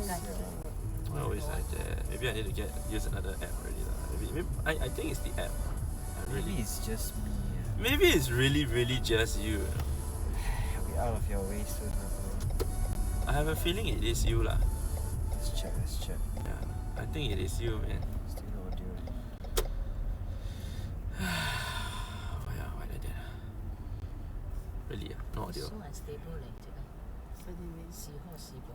Why always like that? Maybe I need to use another app already lah. Maybe I think it's the app. Maybe it's just me. Maybe it's really just you. I'll be out of your way soon, bro. I have a feeling it is you lah. Let's check. Yeah, I think it is you, man. Still no audio. Why like that? Really? No audio. So unstable leh, 这个。時開時報。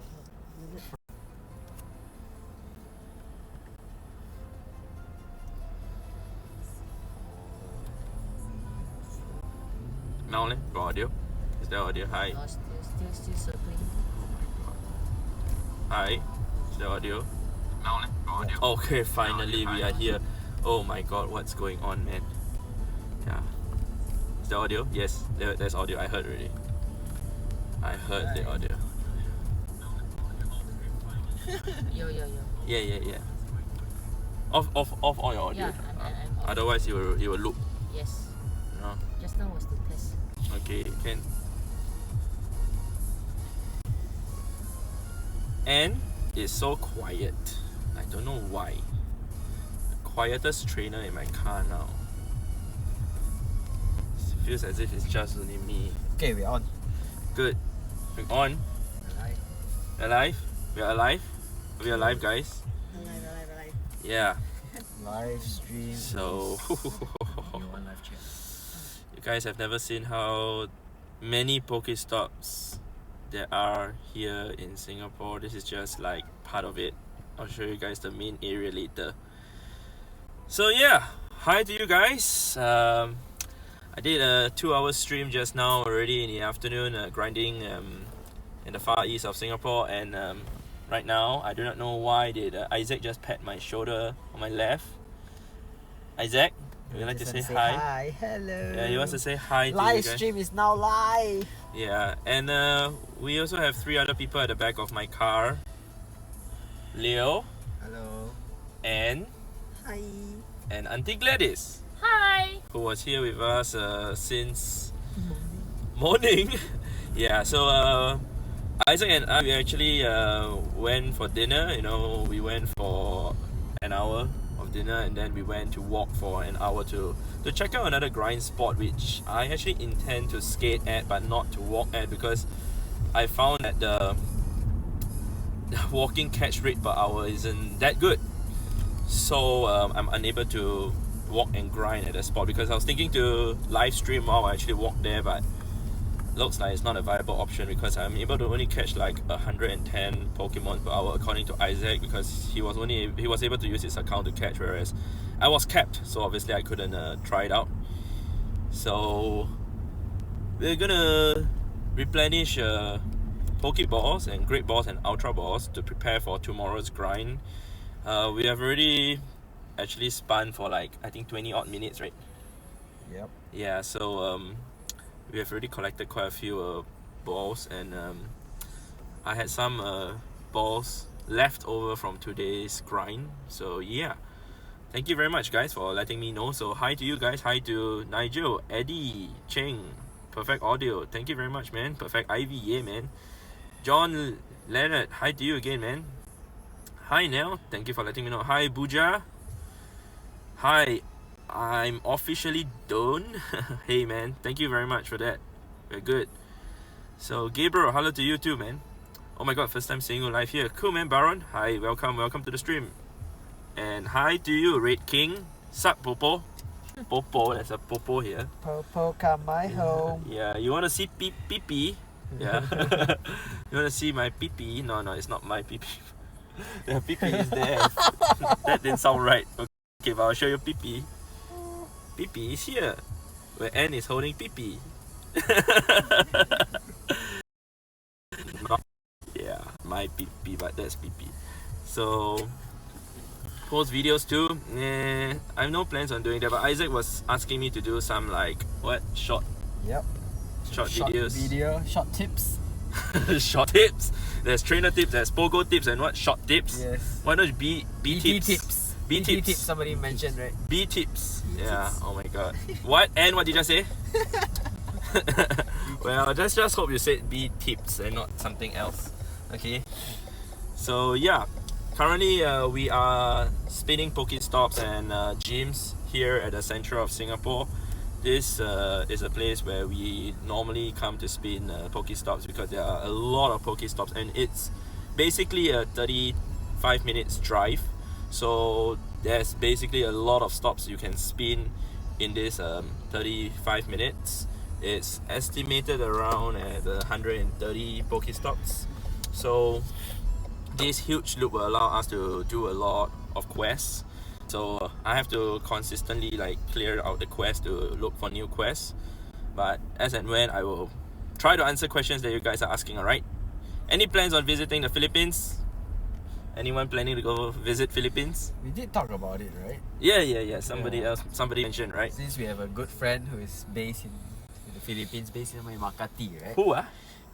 Now leh, got audio? Is there audio? Hi. Oh, still circling. Oh my god. Hi. Is there audio? Now leh, got audio? Okay, finally we are here. Oh my god, what's going on, man? Yeah. Is there audio? Yes, there's audio. I heard already. I heard the audio. Yo. Yeah. Off all your audio. Yeah, I'm off. Otherwise, it will loop. Yes. No. Just now was the test. Okay, can. And it's so quiet. I don't know why. The quietest trainer in my car now. It feels as if it's just only me. Okay, we're on. Good. We're on. Alive? We're alive? We're alive, guys. Alive. Yeah. Live stream. So, You want live chat? you guys have never seen how many Pokéstops there are here in Singapore. This is just like part of it. I'll show you guys the main area later. So yeah, hi to you guys. I did a 2-hour stream just now already in the afternoon, grinding in the far east of Singapore, and right now I do not know why did Isaac just pat my shoulder on my left. Isaac, would you like to say hi? Hi, hello. Yeah, he wants to say hi to Live you guys. stream is now live. Yeah, and we also have 3 other people at the back of my car. Leo Hello. and Hi. Auntie Gladys, Hi. who was here with us since morning. Yeah, so Isaac and I, we actually went for dinner. You know, we went for an hour of dinner, and then we went to walk for an hour to check out another grind spot, which I actually intend to skate at but not to walk at, because I found that the walking catch rate per hour isn't that good. So I'm unable to walk and grind at the spot, because I was thinking to live stream while I actually walk there, but looks like it's not a viable option, because I'm able to only catch like 110 Pokemon per hour according to Isaac, because he was able to use his account to catch, whereas I was capped, so obviously I couldn't try it out. So we're gonna replenish Pokeballs and Great Balls and Ultra Balls to prepare for tomorrow's grind. We have already actually spun for like I think 20 odd minutes, right? Yep. Yeah, so we have already collected quite a few balls, and I had some balls left over from today's grind. So yeah, thank you very much guys for letting me know. So hi to you guys. Hi to Nigel, Eddie, Cheng, Perfect Audio, thank you very much, man. Perfect Ivy, yeah man. John Leonard, hi to you again, man. Hi Nell, thank you for letting me know. Hi Buja. Hi, I'm officially done. Hey man, thank you very much for that. We're good. So Gabriel, hello to you too, man. Oh my god, first time seeing you live here. Cool, man. Baron, hi, welcome to the stream. And hi to you, Red King. Sup, Popo? Popo, there's a Popo here. Popo, come my home. Yeah, you want to see pee-pee? Yeah. You want to see my pee-pee? No, it's not my pee-pee. The pee-pee is there. That didn't sound right. Okay, but I'll show you pee-pee. Pee-pee is here, where N is holding pee-pee. Yeah, my pee-pee, but that's pee-pee. So post videos too. I have no plans on doing that, but Isaac was asking me to do some like short videos. Short tips. Short tips. There's trainer tips, there's pogo tips, and short tips. Yes. Why not B tips? B tips. Somebody mentioned, right? B tips. Yeah. Oh my god. What? And what did you say? Well, let's just hope you said B tips and not something else. Okay. So yeah, currently we are spinning Pokéstops and gyms here at the center of Singapore. This is a place where we normally come to spin Pokéstops because there are a lot of Pokéstops, and it's basically a 35 minutes drive. So there's basically a lot of stops you can spin in this 35 minutes. It's estimated around at 130 Pokéstops. So this huge loop will allow us to do a lot of quests. So I have to consistently like clear out the quest to look for new quests. But as and when, I will try to answer questions that you guys are asking. Alright? Any plans on visiting the Philippines? Anyone planning to go visit Philippines? We did talk about it, right? Yeah. Somebody mentioned, right? Since we have a good friend who is based in the Philippines, based in Makati, right? Who ah?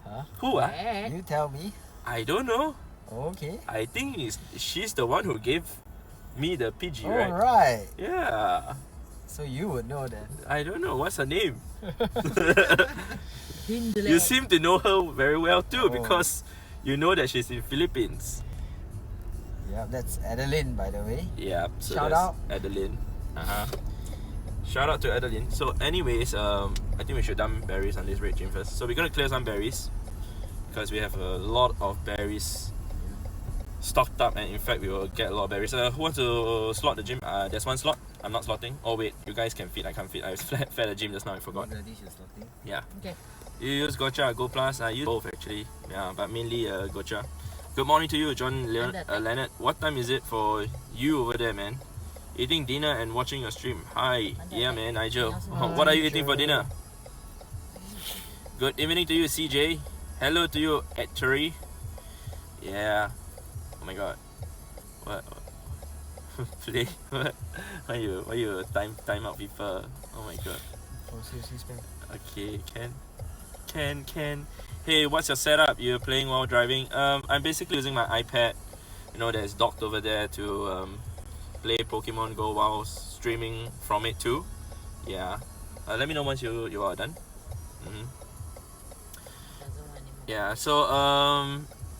Huh? Who ah? You tell me. I don't know. Okay. I think she's the one who gave me the PG, right? Alright. Yeah. So you would know then. I don't know. What's her name? Hindley. You seem to know her very well too, Oh. because you know that she's in Philippines. Yeah, that's Adeline, by the way. Yeah. So Shout that's out. Adeline. Shout out to Adeline. So anyways, I think we should dump berries on this red gym first. So we're gonna clear some berries because we have a lot of berries stocked up, and in fact we will get a lot of berries. Who wants to slot the gym? There's one slot. I'm not slotting. Oh wait, you guys can feed. I can't feed. I fed the gym just now. I forgot. Yeah. Okay. You use Gocha, Go Plus. I use both actually. Yeah, but mainly Gocha. Good morning to you, John Leonard. What time is it for you over there, man? Eating dinner and watching your stream. Hi. Yeah, man, Nigel. What are you eating for dinner? Good evening to you, CJ. Hello to you, Etteri. Yeah. Oh my god. What? Play? What? Why you time out people? Oh my god. Oh, seriously, spam. Okay, can. Hey, what's your setup? You're playing while driving? I'm basically using my iPad. You know, that's docked over there to play Pokemon Go while streaming from it too. Yeah. Let me know once you are done. Yeah. So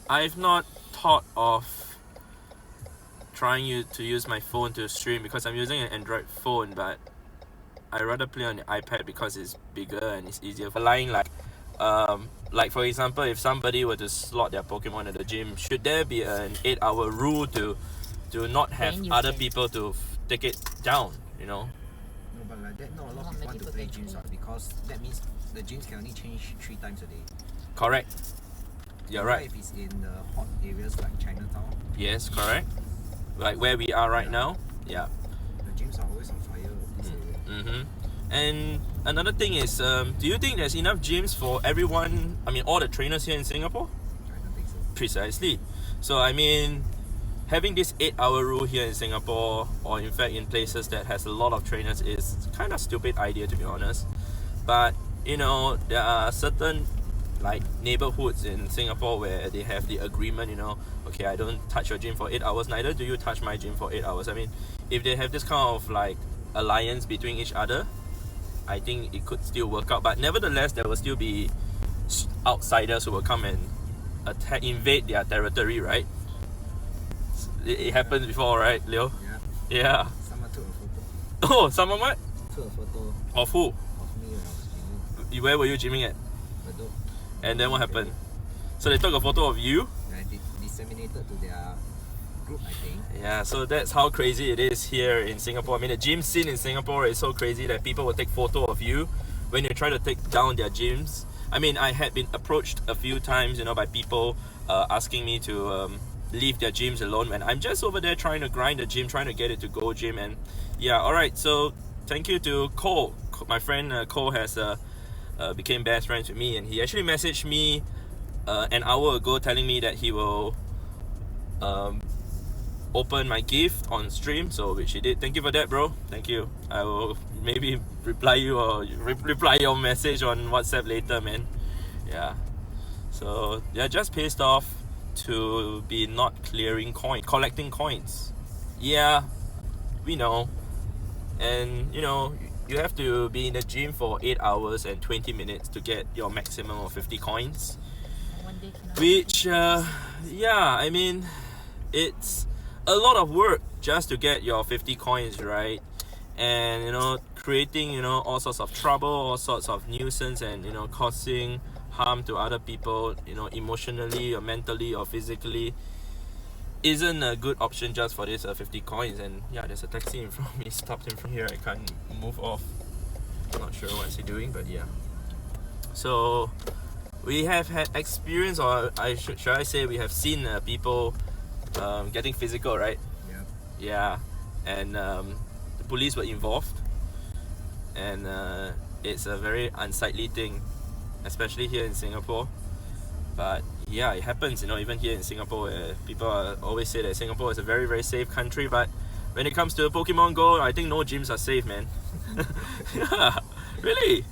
I've not thought of trying to use my phone to stream because I'm using an Android phone, but I rather play on the iPad because it's bigger and it's easier for lying. Like for example, if somebody were to slot their Pokemon at the gym, should there be an 8-hour rule to not have Then you other can- people to take it down? You know. No, but like that, not a lot Not of people many want to people play can gyms play. because that means the gyms can only change 3 times a day. Correct. You're right. If it's in the hot areas like Chinatown, Yes, correct. Like where we are right Yeah. now. Yeah. the gyms are always on fire. This area. Mm-hmm. And another thing is, do you think there's enough gyms for everyone? I mean, all the trainers here in Singapore? I don't think so. Precisely. So I mean, having this 8-hour rule here in Singapore, or in fact in places that has a lot of trainers, is kind of stupid idea, to be honest. But you know, there are certain like neighborhoods in Singapore where they have the agreement, you know, okay, I don't touch your gym for 8 hours, neither do you touch my gym for 8 hours. I mean, if they have this kind of like alliance between each other, I think it could still work out. But nevertheless, there will still be outsiders who will come and invade their territory, right? It happened before, right, Leo? Yeah. Yeah. Someone took a photo. Oh, someone what? Took a photo Of who? of me when I was gymming. Where were you gymming at? Bedok. And then what happened? So they took a photo of you? And I disseminated to their group, I think. Yeah, so that's how crazy it is here in Singapore. I mean, the gym scene in Singapore is so crazy that people will take photo of you when you try to take down their gyms. I mean, I had been approached a few times, you know, by people asking me to leave their gyms alone when I'm just over there trying to grind the gym, trying to get it to go gym. And yeah, alright, so thank you to Cole. My friend Cole has became best friends with me, and he actually messaged me an hour ago telling me that he will open my gift on stream, so which he did. Thank you for that, bro. Thank you. I will maybe reply you or reply your message on WhatsApp later, man. Yeah. So they're just pissed off to be not collecting coins. Yeah, we know. And you know, you have to be in the gym for 8 hours and 20 minutes to get your maximum of 50 coins. One day cannot. Which, yeah, I mean, it's a lot of work just to get your 50 coins, right? And creating all sorts of trouble, all sorts of nuisance, and causing harm to other people, emotionally or mentally or physically, isn't a good option just for this 50 coins. And yeah, there's a taxi in front of me, stopped in front here. I can't move off. Not sure what is he doing, but yeah. So we have had experience, or should I say we have seen people getting physical, right? Yeah. And the police were involved, and it's a very unsightly thing, especially here in Singapore. But yeah, it happens, even here in Singapore. People always say that Singapore is a very, very safe country, but when it comes to Pokemon Go, I think no gyms are safe, man. Yeah, really.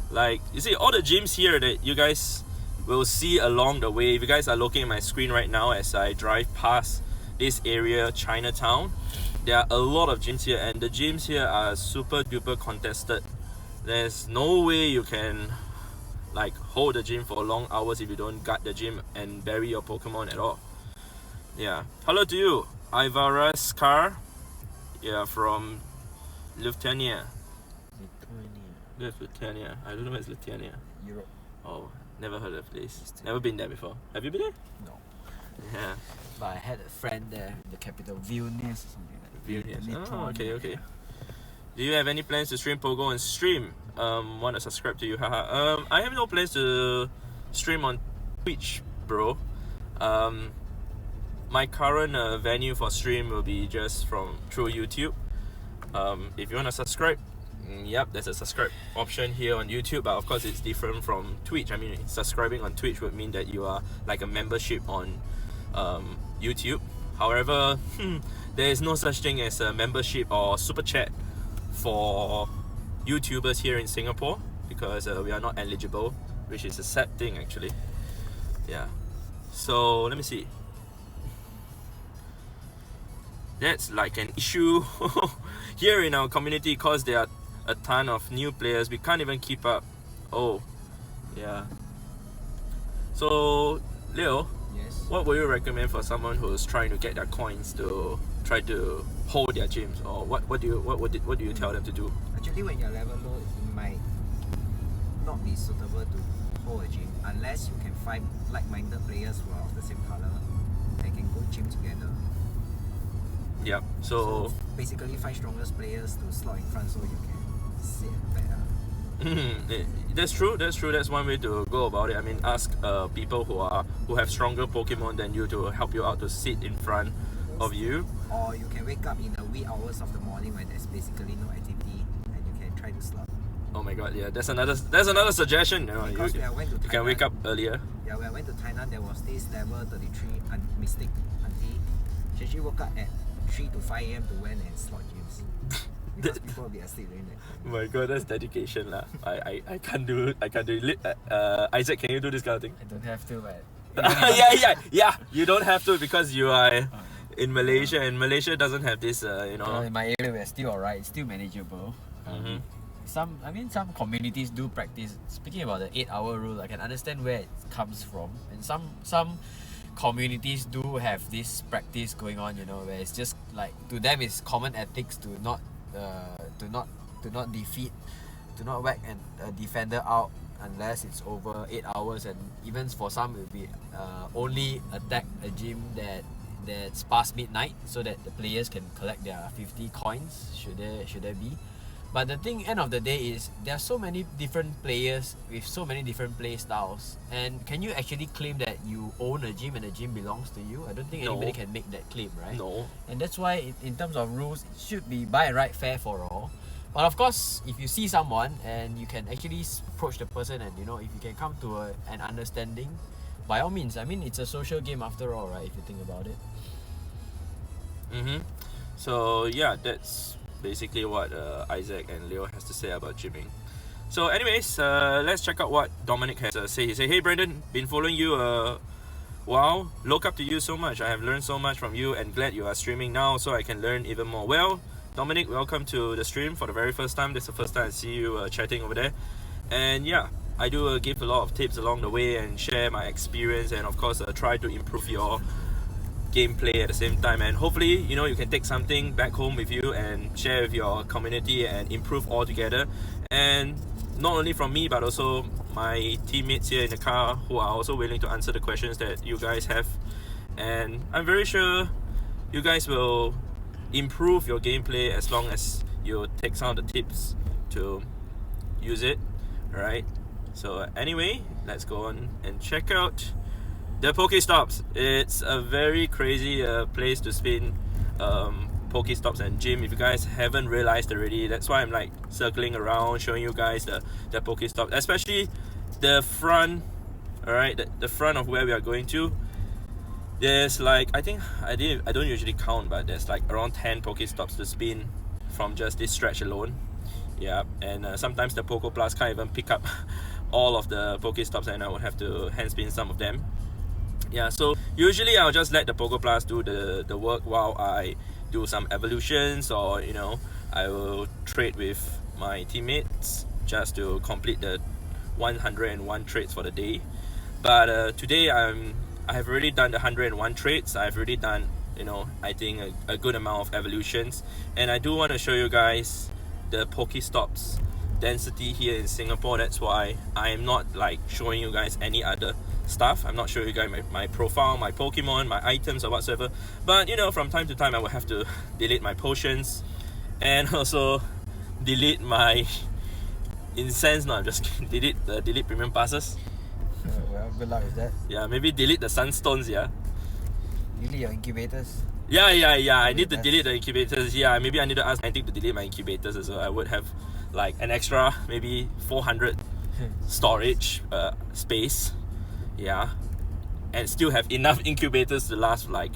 Like, you see, all the gyms here that you guys will see along the way, if you guys are looking at my screen right now as I drive past this area, Chinatown, there are a lot of gyms here, and the gyms here are super duper contested. There's no way you can like hold the gym for long hours if you don't guard the gym and bury your Pokemon at all. Yeah. Hello to you, Ivara's car. Yeah, from Lufthansa. Lufthansa. I don't know where's Lufthansa. Europe. Oh, never heard of the place. Never been there before. Have you been there? No. Yeah. But I had a friend there in the capital, Vilnius or something like that. Vilnius. Oh, okay. Do you have any plans to stream Pogo on stream? Want to subscribe to you? Haha. I have no plans to stream on Twitch, bro. My current venue for stream will be just through YouTube. If you want to subscribe, yep, there's a subscribe option here on YouTube, but of course it's different from Twitch. I mean, subscribing on Twitch would mean that you are like a membership on YouTube. However, there is no such thing as a membership or super chat for YouTubers here in Singapore, because we are not eligible, which is a sad thing actually. Yeah. So let me see. That's like an issue here in our community, because there are a ton of new players. We can't even keep up. Oh, yeah. So Leo, Yes. what would you recommend for someone who's trying to get their coins to try to hold their gyms, or what do you tell them to do? Actually, when you're level low, it might not be suitable to hold a gym unless you can find like-minded players who are of the same color and can go gym together. Yeah. So basically, find strongest players to slot in front so you can sit better. that's true. That's one way to go about it. I mean, ask people who have stronger Pokemon than you to help you out to sit in front of you. Or you can wake up in the wee hours of the morning when there's basically no activity and you can try to slot. Oh my god, yeah, that's another suggestion. Because when I went to you can wake up earlier. Yeah, when I went to Thailand, there was this level 33 Mystic auntie. She actually woke up at 3 to 5 a.m. to went and slot gyms. Because people will be asleep during that. Oh my god, that's dedication lah. I can't do it. Isaac, can you do this kind of thing? I don't have to, but yeah. You don't have to, because you are in Malaysia, and Malaysia doesn't have this. in my area we're still alright. It's still manageable. Some communities do practice. Speaking about the 8-hour rule, I can understand where it comes from, and some communities do have this practice going on. Where it's just like, to them it's common ethics to not defeat, to not whack a defender out unless it's over 8 hours, and even for some it will be only attack a gym that's past midnight, so that the players can collect their 50 coins should there be. But the thing, end of the day, is there are so many different players with so many different play styles, and can you actually claim that you own a gym and the gym belongs to you? I don't think anybody can make that claim, right? No. And that's why in terms of rules, it should be by right, fair for all. But of course, if you see someone and you can actually approach the person, and if you can come to an understanding, by all means. I mean, it's a social game after all, right? If you think about it. So yeah, that's basically what Isaac and Leo has to say about gymming. So anyways, let's check out what Dominic has to say. He said, "Hey Brandon, been following you wow, look up to you so much. I have learned so much from you, and glad you are streaming now so I can learn even more." Well, Dominic, welcome to the stream for the very first time. This is the first time I see you chatting over there. And yeah, I do give a lot of tips along the way and share my experience, and of course try to improve your gameplay at the same time, and hopefully you can take something back home with you and share with your community and improve all together. And not only from me but also my teammates here in the car who are also willing to answer the questions that you guys have, and I'm very sure you guys will improve your gameplay as long as you take some of the tips to use it. Alright, so anyway, let's go on and check out the Pokéstops. It's a very crazy place to spin Pokéstops and gym. If you guys haven't realized already, that's why I'm like circling around showing you guys the Pokéstops, especially the front. Alright, the front of where we are going to. There's like, I think I don't usually count, but there's like around 10 Pokéstops to spin from just this stretch alone. Yeah, and sometimes the Poco Plus can't even pick up all of the Pokéstops, and I would have to hand spin some of them. Yeah, so usually I'll just let the Poco Plus do the work while I do some evolutions, or I will trade with my teammates just to complete the 101 trades for the day. But today I have already done the 101 trades. I've already done I think a good amount of evolutions, and I do want to show you guys the Pokéstops density here in Singapore. That's why I am not like showing you guys any other stuff. I'm not showing you guys my profile, my Pokemon, my items or whatsoever. But from time to time I will have to delete my potions and also delete my incense. No, I'm just kidding. Delete premium passes. Well, good luck with that. Yeah, maybe delete the sunstones. Yeah. Delete your incubators. Yeah. I need to delete the incubators. Yeah, maybe I need to ask Niantic to delete my incubators as well. I would have like an extra maybe 400 storage space. Yeah, and still have enough incubators to last like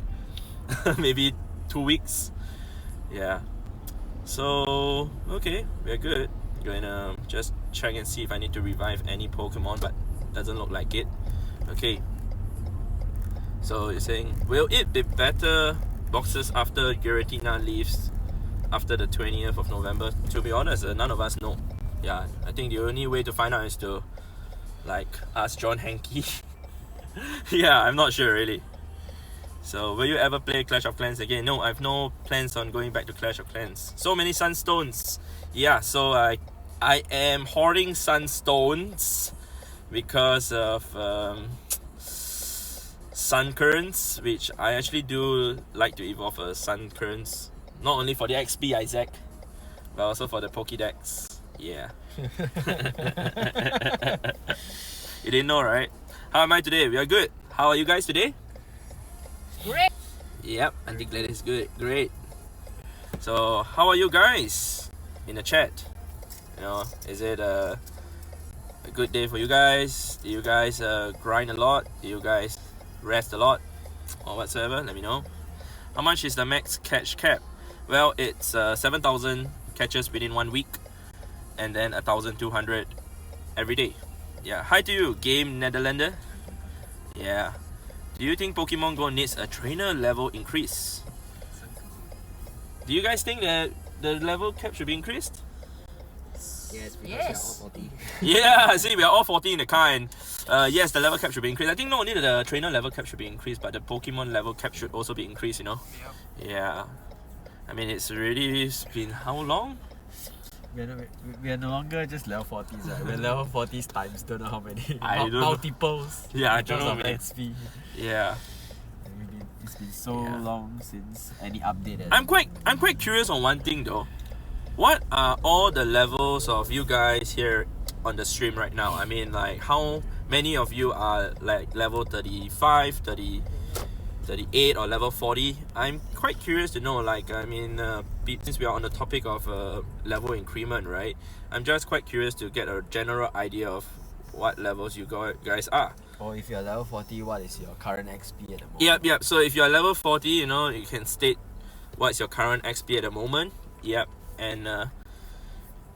maybe 2 weeks. Yeah. So okay, we're good. Gonna just check and see if I need to revive any Pokemon, but doesn't look like it. Okay. So you're saying, will it be better boxes after Giratina leaves after the 20th of November? To be honest, none of us know. Yeah, I think the only way to find out is to like ask John Hankey. Yeah, I'm not sure really. So will you ever play Clash of Clans again? No, I have no plans on going back to Clash of Clans. So many sunstones. Yeah, so I am hoarding sunstones because of sun currents, which I actually do like to evolve a sun currents, not only for the XP Isaac, but also for the Pokédex. Yeah. You didn't know, right? How am I today? We are good. How are you guys today? Great. Yep, I think that is good. Great. So how are you guys in the chat? Is it a good day for you guys? Do you guys grind a lot? Do you guys rest a lot or whatsoever? Let me know. How much is the max catch cap? Well, it's 7,000 catches within 1 week, and then 1,200 every day. Yeah. Hi to you, Game Netherlander. Yeah. Do you think Pokemon Go needs a trainer level increase? Do you guys think that the level cap should be increased? Yes, because Yes. we are all 40. Yeah, see, we are all 40 in the car, and yes, the level cap should be increased. I think not only the trainer level cap should be increased, but the Pokemon level cap should also be increased, Yeah. I mean, it's already been how long? We are no longer just level 40s, right? We're level 40s times don't know how many. I don't know. Multiples. Yeah, I don't know, because of man. XP. Yeah. It's been so Yeah. long since any update. I'm quite curious on one thing though. What are all the levels of you guys here on the stream right now? I mean, like, how many of you are like level 35, 30, 38 or level 40? I'm quite curious to know, like, I mean, since we are on the topic of level increment, right? I'm just quite curious to get a general idea of what levels you guys are. Or if you're level 40, what is your current XP at the moment? Yep. So if you're level 40, you can state what's your current XP at the moment. Yep. And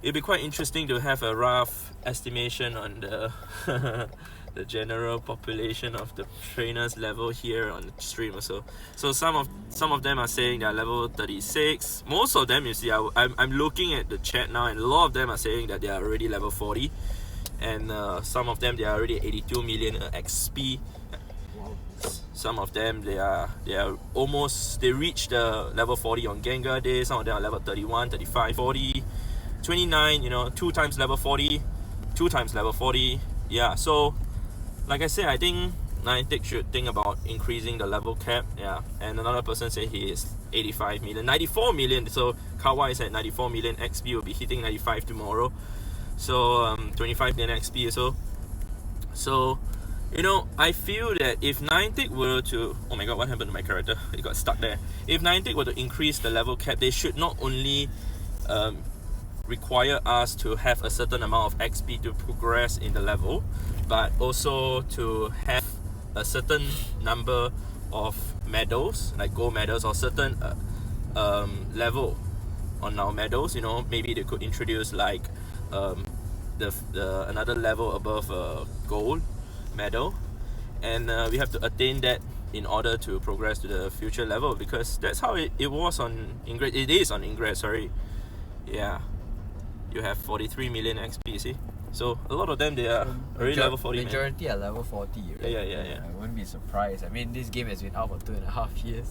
it'd be quite interesting to have a rough estimation on the the general population of the trainers level here on the stream also. So some of them are saying they're level 36. Most of them, you see, I'm looking at the chat now, and a lot of them are saying that they are already level 40, and some of them they are already 82 million XP. Wow. Some of them they are almost, they reach the level 40 on Gengar Day. Some of them are level 31, 35, 40, 29. You know, 2 times level 40, 2 times level 40. Yeah. So, like I said, I think Niantic should think about increasing the level cap. Yeah. And another person said he is 85 million, 94 million. So Kawa is at 94 million XP. Will be hitting 95 tomorrow. So 25 million XP or so. So, you know, I feel that if Niantic were to... Oh my god, what happened to my character? It got stuck there. If Niantic were to increase the level cap, they should not only require us to have a certain amount of XP to progress in the level, but also to have a certain number of medals, like gold medals, or certain level on our medals. You know, maybe they could introduce like the another level above gold medal, and we have to attain that in order to progress to the future level, because that's how it was on Ingress. It is on Ingress, sorry. Yeah, you have 43 million XP, see? So a lot of them, they are already level 40. Majority are level 40, right? Yeah. I wouldn't be surprised. I mean, this game has been out for 2.5 years.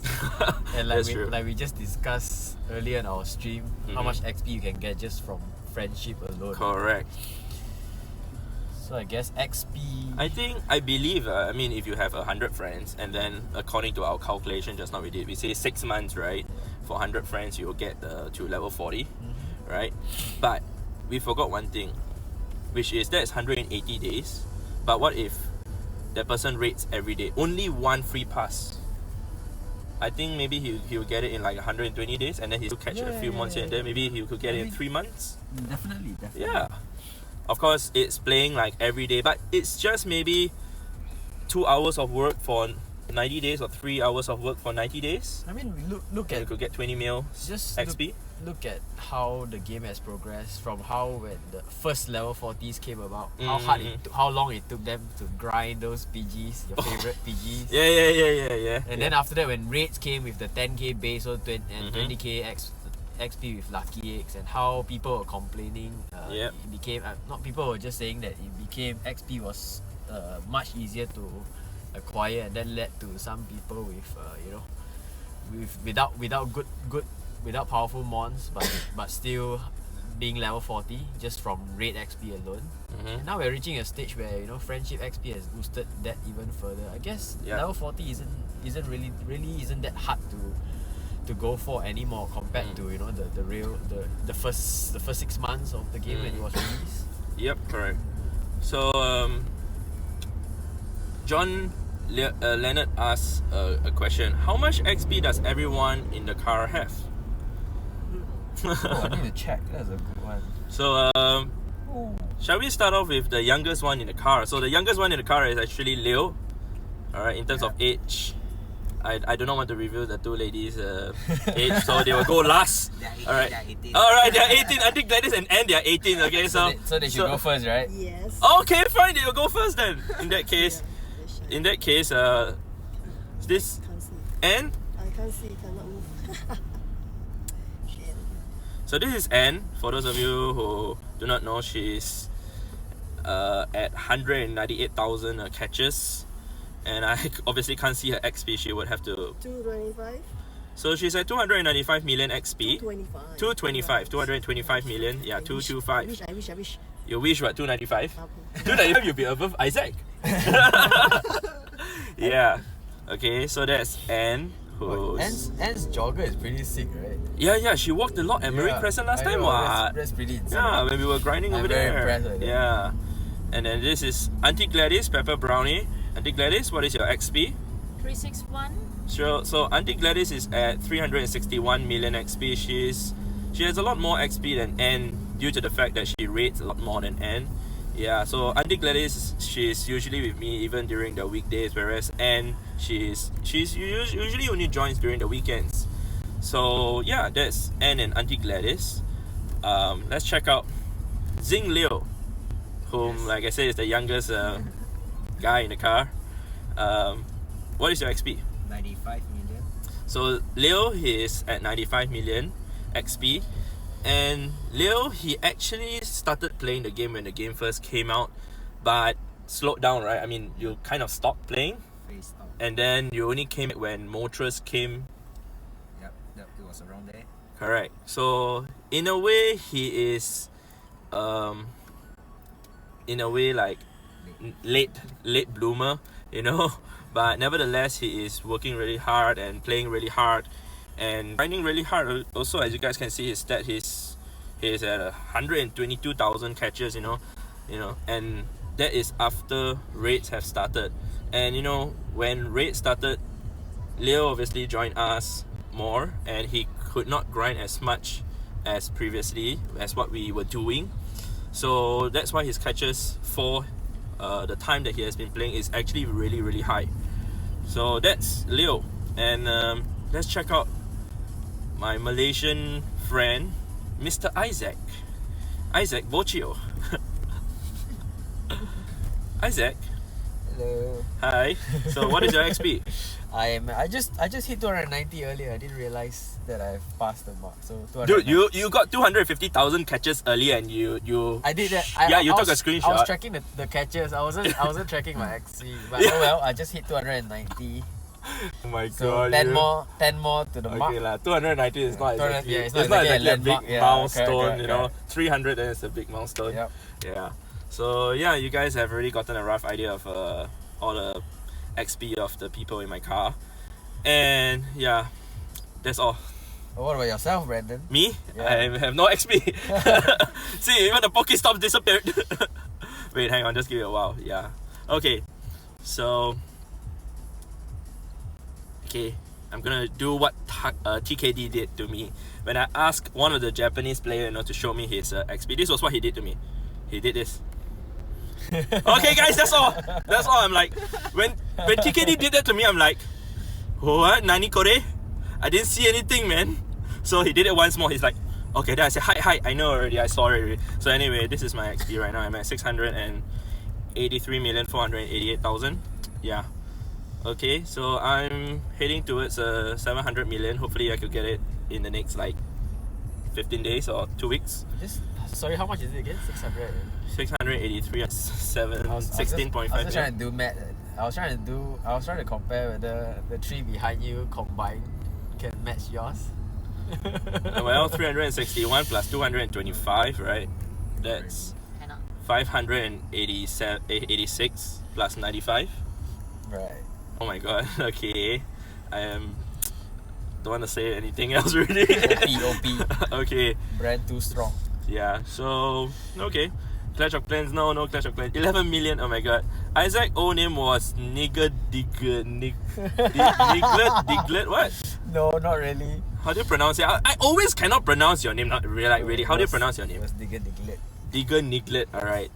And That's true. like we just discussed earlier in our stream, how much XP you can get just from friendship alone. Correct. So I guess XP... I believe, I mean, if you have 100 friends, and then according to our calculation just now we say 6 months, right? For 100 friends, you will get to level 40, right? But we forgot one thing, which is that's 180 days. But what if that person rates every day? Only one free pass. I think maybe he'll get it in like 120 days, and then he'll catch a few months here and there. Maybe he could get it in 3 months. Definitely. Yeah. Of course, it's playing like every day, but it's just maybe 2 hours of work for 90 days or 3 hours of work for 90 days. I mean, look at... You could get 20 mil just XP. Look at how the game has progressed from how when the first level 40s came about, how long it took them to grind those PGs, your favorite PGs. Yeah. And then after that, when raids came with the 10k base or 20k XP with Lucky Eggs, and how people were complaining, it became not people were just saying that it became XP was much easier to acquire, and then led to some people with without powerful mons, but still being level 40 just from raid XP alone. And now we're reaching a stage where friendship XP has boosted that even further. I guess level 40 isn't really isn't that hard to go for anymore compared to the first 6 months of the game when it was released. Yep, correct. So John Leonard asks a question: how much XP does everyone in the car have? I need to check. That's a good one. So shall we start off with the youngest one in the car? So the youngest one in the car is actually Leo. Alright, in terms of age, I do not want to reveal the two ladies' age, so they will go last. Alright. Alright, they are 18. I think Gladys and Anne, they are 18. Okay, so they should go first, right? Yes. Okay, fine. They will go first then. In that case, this Can't see. Anne. I can't see. Cannot move. So this is Anne. For those of you who do not know, she's at 198,000 catches, and I obviously can't see her XP. She would have to. 225. So she's at 295 million XP. 225. 225 million. Yeah, 225. I wish. You wish what? 295. Okay. 295. You'll be above Isaac. Yeah. Okay. So that's Anne. Anne's jogger is pretty sick, right? Yeah, she walked a lot at Marie Crescent last time. That's pretty insane. Yeah, when we were grinding over very there. impressed with that. Yeah. And then this is Auntie Gladys, Pepper Brownie. Auntie Gladys, what is your XP? 361. Sure. So Auntie Gladys is at 361 million XP. She has a lot more XP than Anne due to the fact that she rates a lot more than Anne. Yeah, so Auntie Gladys, she's usually with me even during the weekdays, whereas Anne, she's usually only joins during the weekends. So yeah, that's Anne and Auntie Gladys. Let's check out Zing Liu, whom, like I said, is the youngest guy in the car. What is your XP? 95 million. So Leo, he is at 95 million XP. And Leo, he actually started playing the game when the game first came out, but slowed down, right? I mean, you kind of stopped playing. Phase out. and then you only came when Moltres came. Yep, it was around there. Correct. So in a way, he is, in a way like late bloomer, you know. But nevertheless, he is working really hard and playing really hard and grinding really hard. Also, as you guys can see his stat, he's at 122,000 catches, you know, and that is after raids have started. And you know, when raids started, Leo obviously joined us more, and he could not grind as much as previously as what we were doing. So that's why his catches for the time that he has been playing is actually really, really high. So that's Leo. And let's check out my Malaysian friend, Mr. Isaac Bocio. Isaac, Hello. hi. So what is your XP? I just hit 290 earlier. I didn't realize that I've passed the mark. So 290. Dude, you got 250,000 catches earlier, and you I did that. you took a screenshot. I was tracking the catches. I wasn't tracking my XP. But oh well, I just hit 290. Oh my So god. 10 more to the mark. Okay lah, 290 is not exactly, yeah, it's it's not not exactly exactly a a big landmark. Yeah, milestone, correct, you know. correct. 300 then is a big milestone. Yep. Yeah. So yeah, you guys have already gotten a rough idea of all the XP of the people in my car. And yeah, that's all. What about yourself, Brandon? Me? Yeah. I have no XP. See, even the Pokéstops disappeared. Wait, hang on, just give it a while. Yeah. Okay. So I'm gonna do what TKD did to me when I asked one of the Japanese players, to show me his XP. This was what he did to me. He did this. Okay, guys, that's all. That's all. I'm like, when TKD did that to me, I'm like, what? Nani kore? I didn't see anything, man. So he did it once more. He's like, okay. Then I said, hi. I know already. I saw it already. So anyway, this is my XP right now. I'm at 683,488,000. Yeah. Okay, so I'm heading towards 700 million. Hopefully I could get it in the next 15 days or 2 weeks. Sorry, how much is it again? 600. 683 at 16.5 I was just million. trying to do math. I was trying to compare whether the three behind you combined can match yours. Well, 361 plus 225, right? That's Cannot. 586 plus 95. Right. Oh my god, okay. Don't want to say anything else really. OP. Okay, Brand too strong. yeah, so, okay. Clash of Clans, no Clash of Clans. 11 million, oh my god. Isaac's old name was Diglett, what? No, not really. How do you pronounce it? I always cannot pronounce your name, not really. How do you pronounce your It name? was Diglett. Niglet, alright.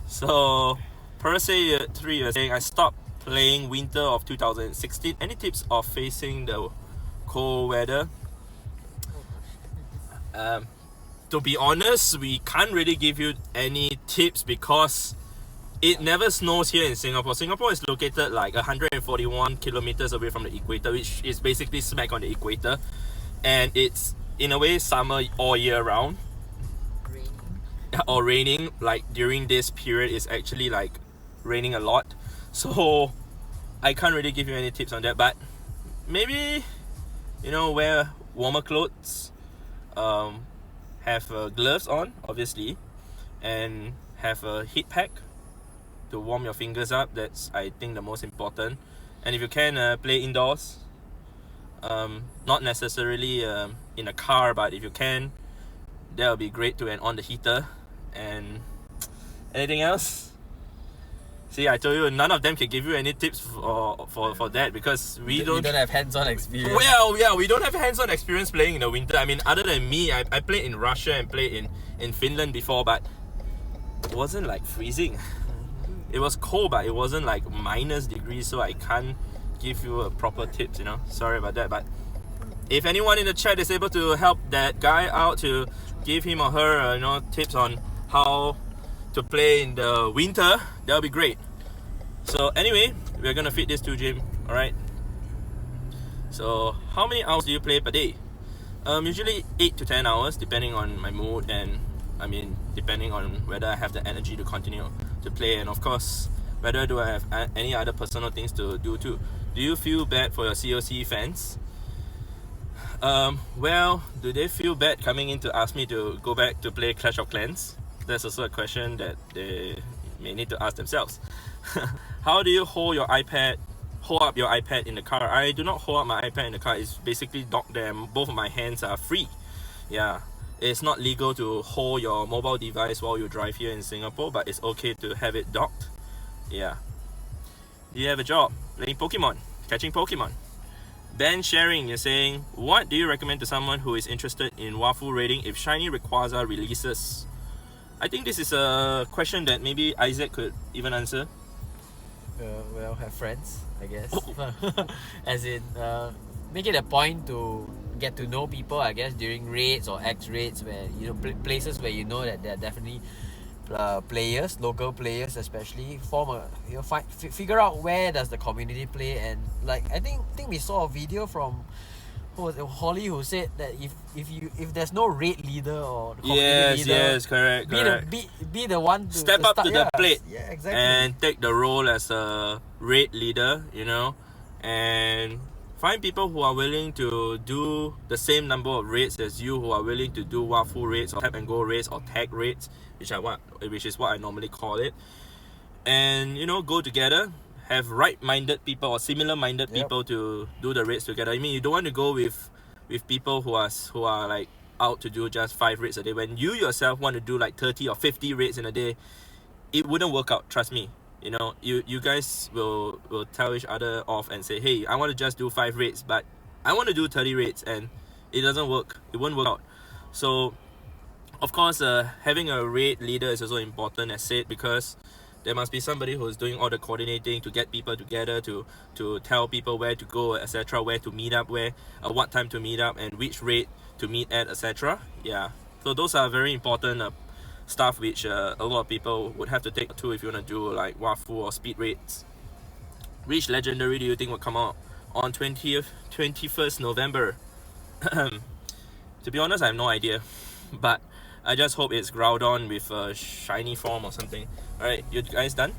So, per se 3 years saying I stopped playing winter of 2016. Any tips of facing the cold weather? To be honest, we can't really give you any tips because it never snows here in Singapore. Singapore is located 141 kilometers away from the equator, which is basically smack on the equator, and it's in a way summer all year round. Raining. Or raining. During this period it's actually raining a lot, so I can't really give you any tips on that, but maybe wear warmer clothes, have gloves on obviously, and have a heat pack to warm your fingers up. That's, I think, the most important. And if you can, play indoors, not necessarily in a car, but if you can, that would be great too, and on the heater. And anything else? See, I told you none of them can give you any tips for that because we don't have hands-on experience. Well, yeah, we don't have hands-on experience playing in the winter. I mean, other than me, I played in Russia and played in Finland before, but it wasn't freezing. It was cold, but it wasn't minus degrees, so I can't give you a proper tips, Sorry about that, but if anyone in the chat is able to help that guy out to give him or her, tips on how to play in the winter, that would be great. So anyway, we're gonna feed this to Jim, alright? So how many hours do you play per day? Usually 8 to 10 hours, depending on my mood and depending on whether I have the energy to continue to play. And of course, Whether do I have any other personal things to do too? Do you feel bad for your COC fans? Well, do they feel bad coming in to ask me to go back to play Clash of Clans? That's also a question that they may need to ask themselves. How do you hold up your iPad in the car? I do not hold up my iPad in the car. It's basically docked there. Both of my hands are free. Yeah, it's not legal to hold your mobile device while you drive here in Singapore, but it's okay to have it docked. Yeah. Do you have a job playing Pokemon, catching Pokemon? Ben Sharing, you're saying, what do you recommend to someone who is interested in Wafu raiding if Shiny Rayquaza releases? I think this is a question that maybe Isaac could even answer. Well, have friends, I guess. As in, make it a point to get to know people, I guess, during raids or X raids, where places where you know that there are definitely players, local players especially, figure out where does the community play. And like I think we saw a video from Holly who said that if there's no raid leader or the community leader, yes, correct. Be the one to step up start, to the plate, yeah, exactly, and take the role as a raid leader, and find people who are willing to do the same number of raids as you, who are willing to do Wafu raids or tap and go raids or tag raids, which is what I normally call it, and go together. Have right-minded people or similar-minded people to do the raids together. I mean, you don't want to go with people who are like out to do just 5 raids a day. When you yourself want to do like 30 or 50 raids in a day, it wouldn't work out. Trust me. You guys will tell each other off and say, hey, I want to just do 5 raids, but I want to do 30 raids, and it doesn't work. It won't work out. So, of course, having a raid leader is also important, as said, because there must be somebody who's doing all the coordinating to get people together, to tell people where to go, etc., where to meet up, what time to meet up, and which raid to meet at, etc. Yeah, so those are very important stuff which a lot of people would have to take to if you want to do like Wafu or speed raids. Which legendary do you think will come out on 21st November? To be honest, I have no idea, but I just hope it's Groudon with a shiny form or something. Alright, you guys done?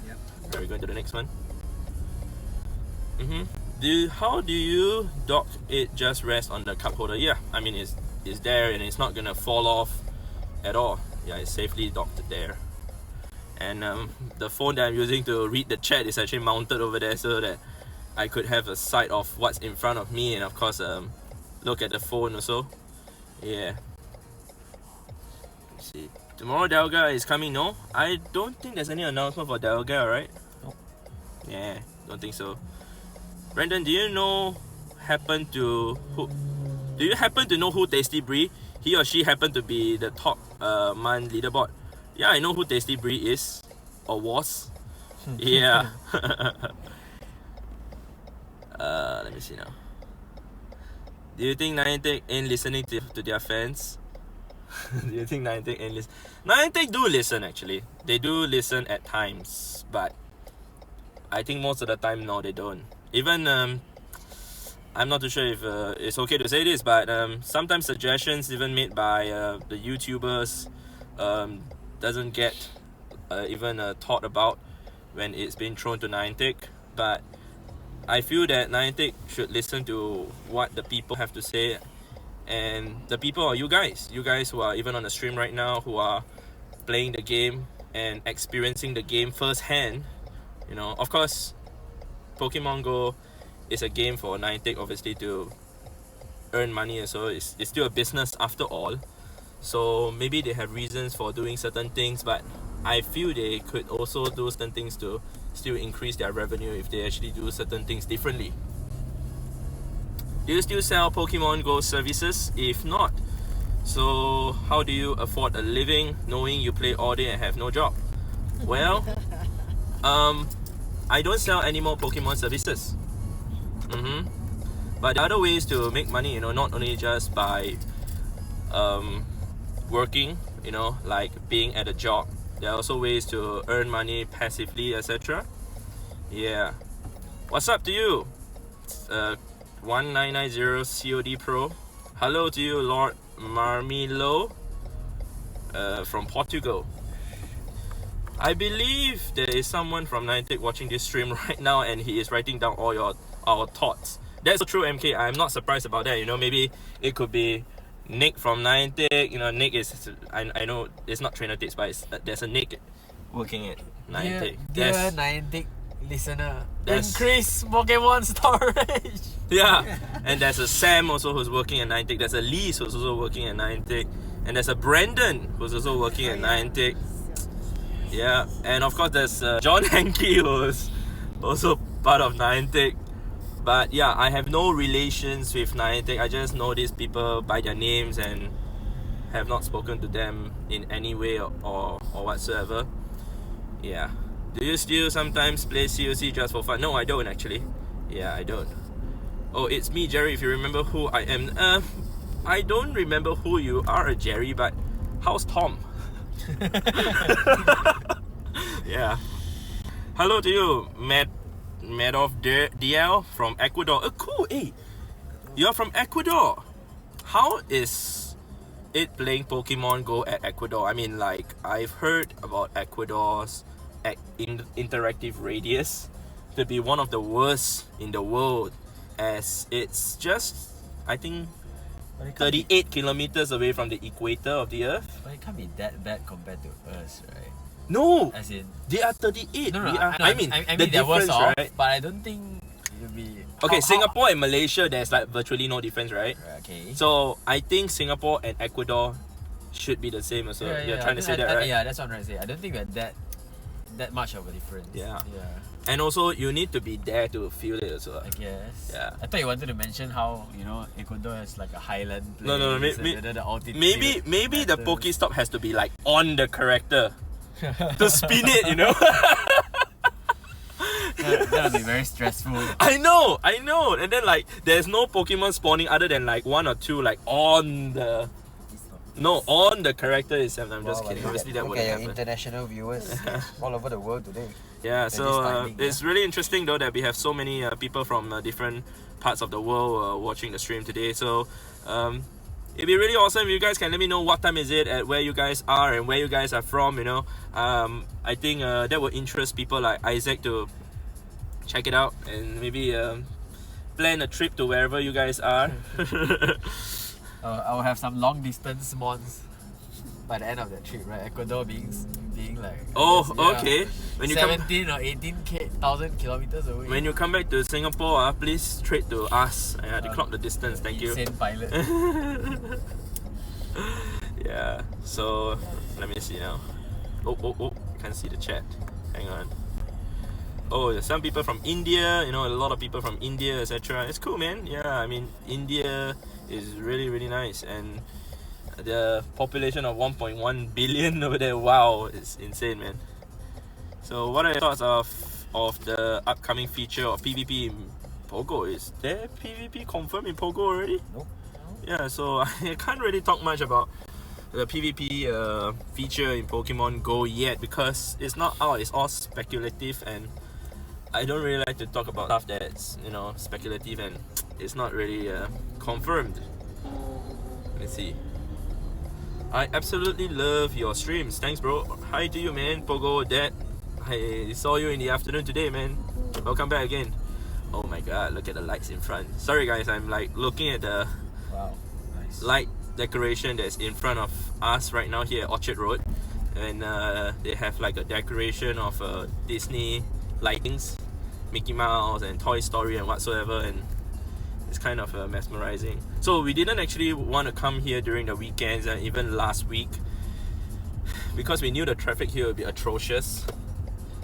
Yep. Are we going to the next one? How do you dock it? Just rest on the cup holder? Yeah, I mean it's there and it's not gonna fall off at all. Yeah, it's safely docked there. And the phone that I'm using to read the chat is actually mounted over there so that I could have a sight of what's in front of me, and of course look at the phone also. Yeah. Let's see. Tomorrow Delga is coming, no? I don't think there's any announcement for Delga, right? Nope. Yeah, don't think so. Brandon, do you happen to know who Tasty Bree? He or she happened to be the top man leaderboard. Yeah, I know who Tasty Bree is, or was. Yeah. Let me see now. Do you think Niantic ain't listening to their fans? Do you think Niantic ain't listen? Niantic do listen, actually. They do listen at times, but I think most of the time, no, they don't. Even I'm not too sure if it's okay to say this, but sometimes suggestions even made by the YouTubers doesn't get even thought about when it's been thrown to Niantic. But I feel that Niantic should listen to what the people have to say, and the people are you guys who are even on the stream right now, who are playing the game and experiencing the game firsthand. Of course, Pokemon Go is a game for Niantic, obviously, to earn money, so it's still a business after all. So maybe they have reasons for doing certain things, but I feel they could also do certain things to still increase their revenue if they actually do certain things differently. Do you still sell Pokemon Go services? If not, so how do you afford a living knowing you play all day and have no job? Well, I don't sell any more Pokemon services. But there are other ways to make money, not only just by working, like being at a job. There are also ways to earn money passively, etc. Yeah. What's up to you? 1990 COD Pro. Hello to you, Lord Marmilo from Portugal. I believe there is someone from Niantic watching this stream right now, and he is writing down all our thoughts. That's true, MK. I'm not surprised about that. You know, maybe it could be Nick from Niantic. You know, Nick is I know it's not Trainer Tips, but there's a Nick working at Niantic. Dear Niantic listener, That's- increase Pokemon storage. Yeah, and there's a Sam also who's working at Niantic. There's a Lise who's also working at Niantic, and there's a Brendan who's also working at Niantic. Yeah, and of course there's John Hankey who's also part of Niantic. But yeah, I have no relations with Niantic. I just know these people by their names and have not spoken to them in any way or whatsoever. Yeah. Do you still sometimes play COC just for fun? No, I don't actually. Yeah, I don't. Oh, it's me, Jerry, if you remember who I am. I don't remember who you are, Jerry, but how's Tom? Yeah. Hello to you, Madoff DL from Ecuador. Oh, cool. Hey, you're from Ecuador. How is it playing Pokemon Go at Ecuador? I mean, like, I've heard about Ecuador's interactive radius to be one of the worst in the world, as it's just, I think, 38 kilometers away from the equator of the Earth. But it can't be that bad compared to us, right? No, As in, they are 38. no, We are, I mean the they're worse difference, off, right? but I don't think it'll be. Okay, Singapore and Malaysia, there's like virtually no difference, right? Okay. So I think Singapore and Ecuador should be the same as well. You're trying to say that, right? Yeah, that's what I'm trying to say. I don't think we're that much of a difference. Yeah. Yeah. And also, you need to be there to feel it as well. I guess. Yeah. I thought you wanted to mention how, you know, Ecuador has like a highland place. No, and the altitude maybe the matters. Pokestop has to be like on the character to spin it, you know? that would be very stressful. I know. And then like, there's no Pokemon spawning other than like one or two like on the character itself. I'm just kidding. Obviously that Look wouldn't at your happen. international viewers all over the world today. Yeah, At so this timing, it's really interesting though that we have so many people from different parts of the world watching the stream today. So it'd be really awesome if you guys can let me know what time is it, at where you guys are and where you guys are from, you know. I think that will interest people like Isaac to check it out and maybe plan a trip to wherever you guys are. I will have some long distance mons by the end of that trip, right? Ecuador being like Okay. When you come 17 or 18,000 kilometers away. when you come back to Singapore, please trade to us to clock the distance. Thank you. Insane pilot. Yeah, so let me see now. Oh, can't see the chat. Hang on. Oh, there's some people from India, you know, a lot of people from India, etc. It's cool, man. Yeah, I mean, India is really, really nice. And the population of 1.1 billion over there, wow, it's insane, man. So what are your thoughts of the upcoming feature of PvP in Pogo? Is there PvP confirmed in Pogo already? Nope. Yeah, so I can't really talk much about the PvP feature in Pokemon Go yet because it's not out, it's all speculative, and I don't really like to talk about stuff that's, you know, speculative and it's not really confirmed. Let's see. I absolutely love your streams. Thanks, bro. Hi to you, man. Pogo Dad. I saw you in the afternoon today, man. Welcome back again. Oh my god, look at the lights in front. Sorry guys, I'm like looking at the Wow, nice. light decoration that's in front of us right now here at Orchard Road, and they have like a decoration of Disney lightings, Mickey Mouse and Toy Story and whatsoever, and it's kind of mesmerizing. So we didn't actually want to come here during the weekends and even last week because we knew the traffic here would be atrocious.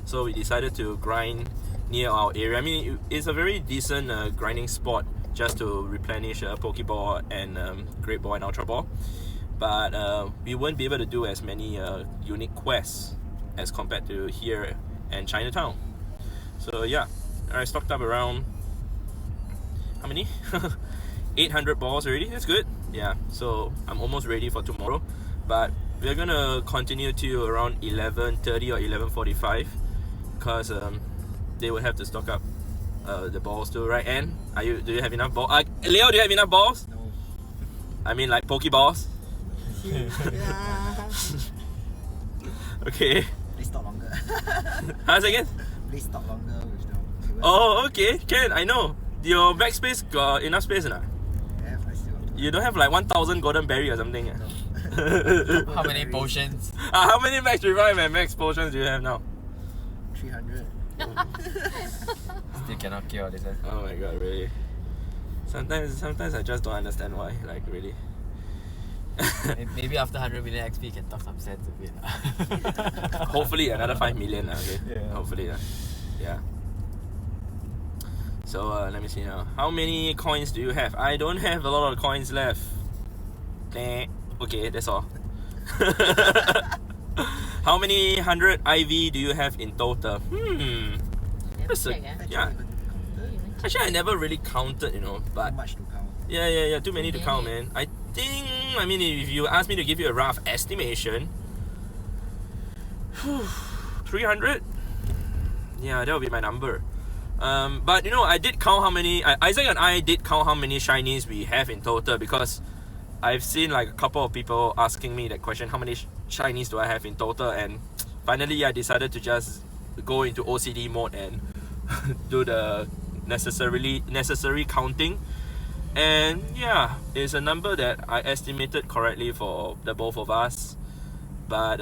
So we decided to grind near our area. I mean, it's a very decent grinding spot just to replenish Pokeball and Great Ball and Ultra Ball, but we won't be able to do as many unique quests as compared to here and Chinatown. So yeah, I stocked up around, how many? 800 balls already. That's good. Yeah, so I'm almost ready for tomorrow, but we're gonna continue to around 11:30 or 11:45 because they will have to stock up the balls too, right? And do you have enough balls? Leo, do you have enough balls? No. I mean like Pokeballs. Okay. Please talk longer. How's it again? Please talk longer with the viewers. Oh, okay, can, I know. Your backspace got enough space or not? Yeah, I still got You don't have like 1000 golden berry or something? How many potions? How many max revive and max potions do you have now? 300. Still cannot kill this one. Oh my god, really? Sometimes I just don't understand why, like really. Maybe after 100 million XP you can talk some sense a bit. Hopefully another 5 million, okay? Yeah. Hopefully, yeah. So let me see now. How many coins do you have? I don't have a lot of coins left. Nah. Okay, that's all. How many 100 IV do you have in total? Never That's a, check, eh? yeah. Actually, I never really counted, you know, but Too much to count. yeah, too many to Too count, many. man. I mean, if you ask me to give you a rough estimation, 300. Yeah, that would be my number. But you know, I did count how many. Isaac and I did count how many shinies we have in total because I've seen like a couple of people asking me that question: how many shinies do I have in total? And finally, I decided to just go into OCD mode and do the necessary counting. And yeah, it's a number that I estimated correctly for the both of us, but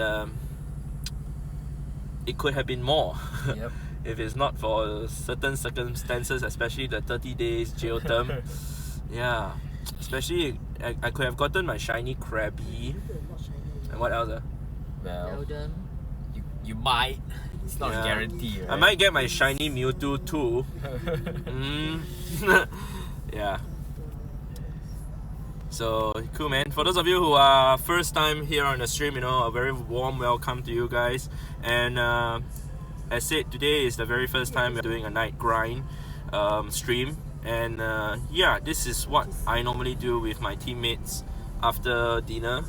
it could have been more. Yep. If it's not for certain circumstances, especially the 30 days jail term. Yeah, especially I could have gotten my shiny Krabby. And what else? Well, Elden. you might. It's not Yeah. a guarantee, right? I might get my shiny Mewtwo too. Yeah. So cool, man. For those of you who are first time here on the stream, you know, a very warm welcome to you guys. And as said, today is the very first time we're doing a night grind stream. And yeah, this is what I normally do with my teammates after dinner.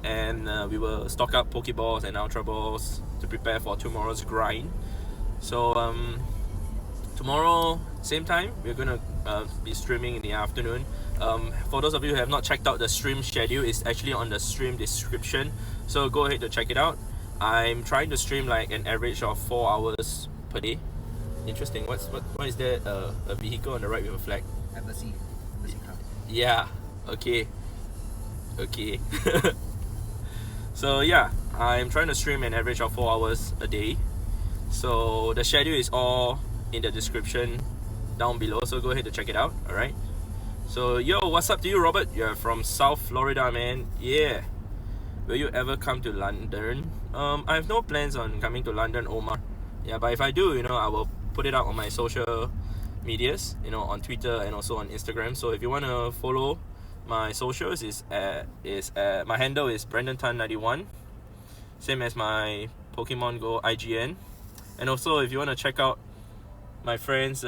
And we will stock up Pokeballs and Ultra Balls to prepare for tomorrow's grind. So tomorrow, same time, we're gonna be streaming in the afternoon. For those of you who have not checked out the stream schedule, it's actually on the stream description. So go ahead to check it out. I'm trying to stream like an average of 4 hours per day. Interesting. What is there? A vehicle on the right with a flag? Embassy car. Yeah. Okay. So yeah, I'm trying to stream an average of 4 hours a day. So the schedule is all in the description down below. So go ahead to check it out. All right. So yo, what's up to you, Robert? You're from South Florida, man. Yeah. Will you ever come to London? I have no plans on coming to London, Omar. Yeah, but if I do, you know, I will put it out on my social medias, you know, on Twitter and also on Instagram. So if you want to follow my socials, my handle is BrandonTan91, same as my Pokemon Go IGN. And also if you want to check out my friend's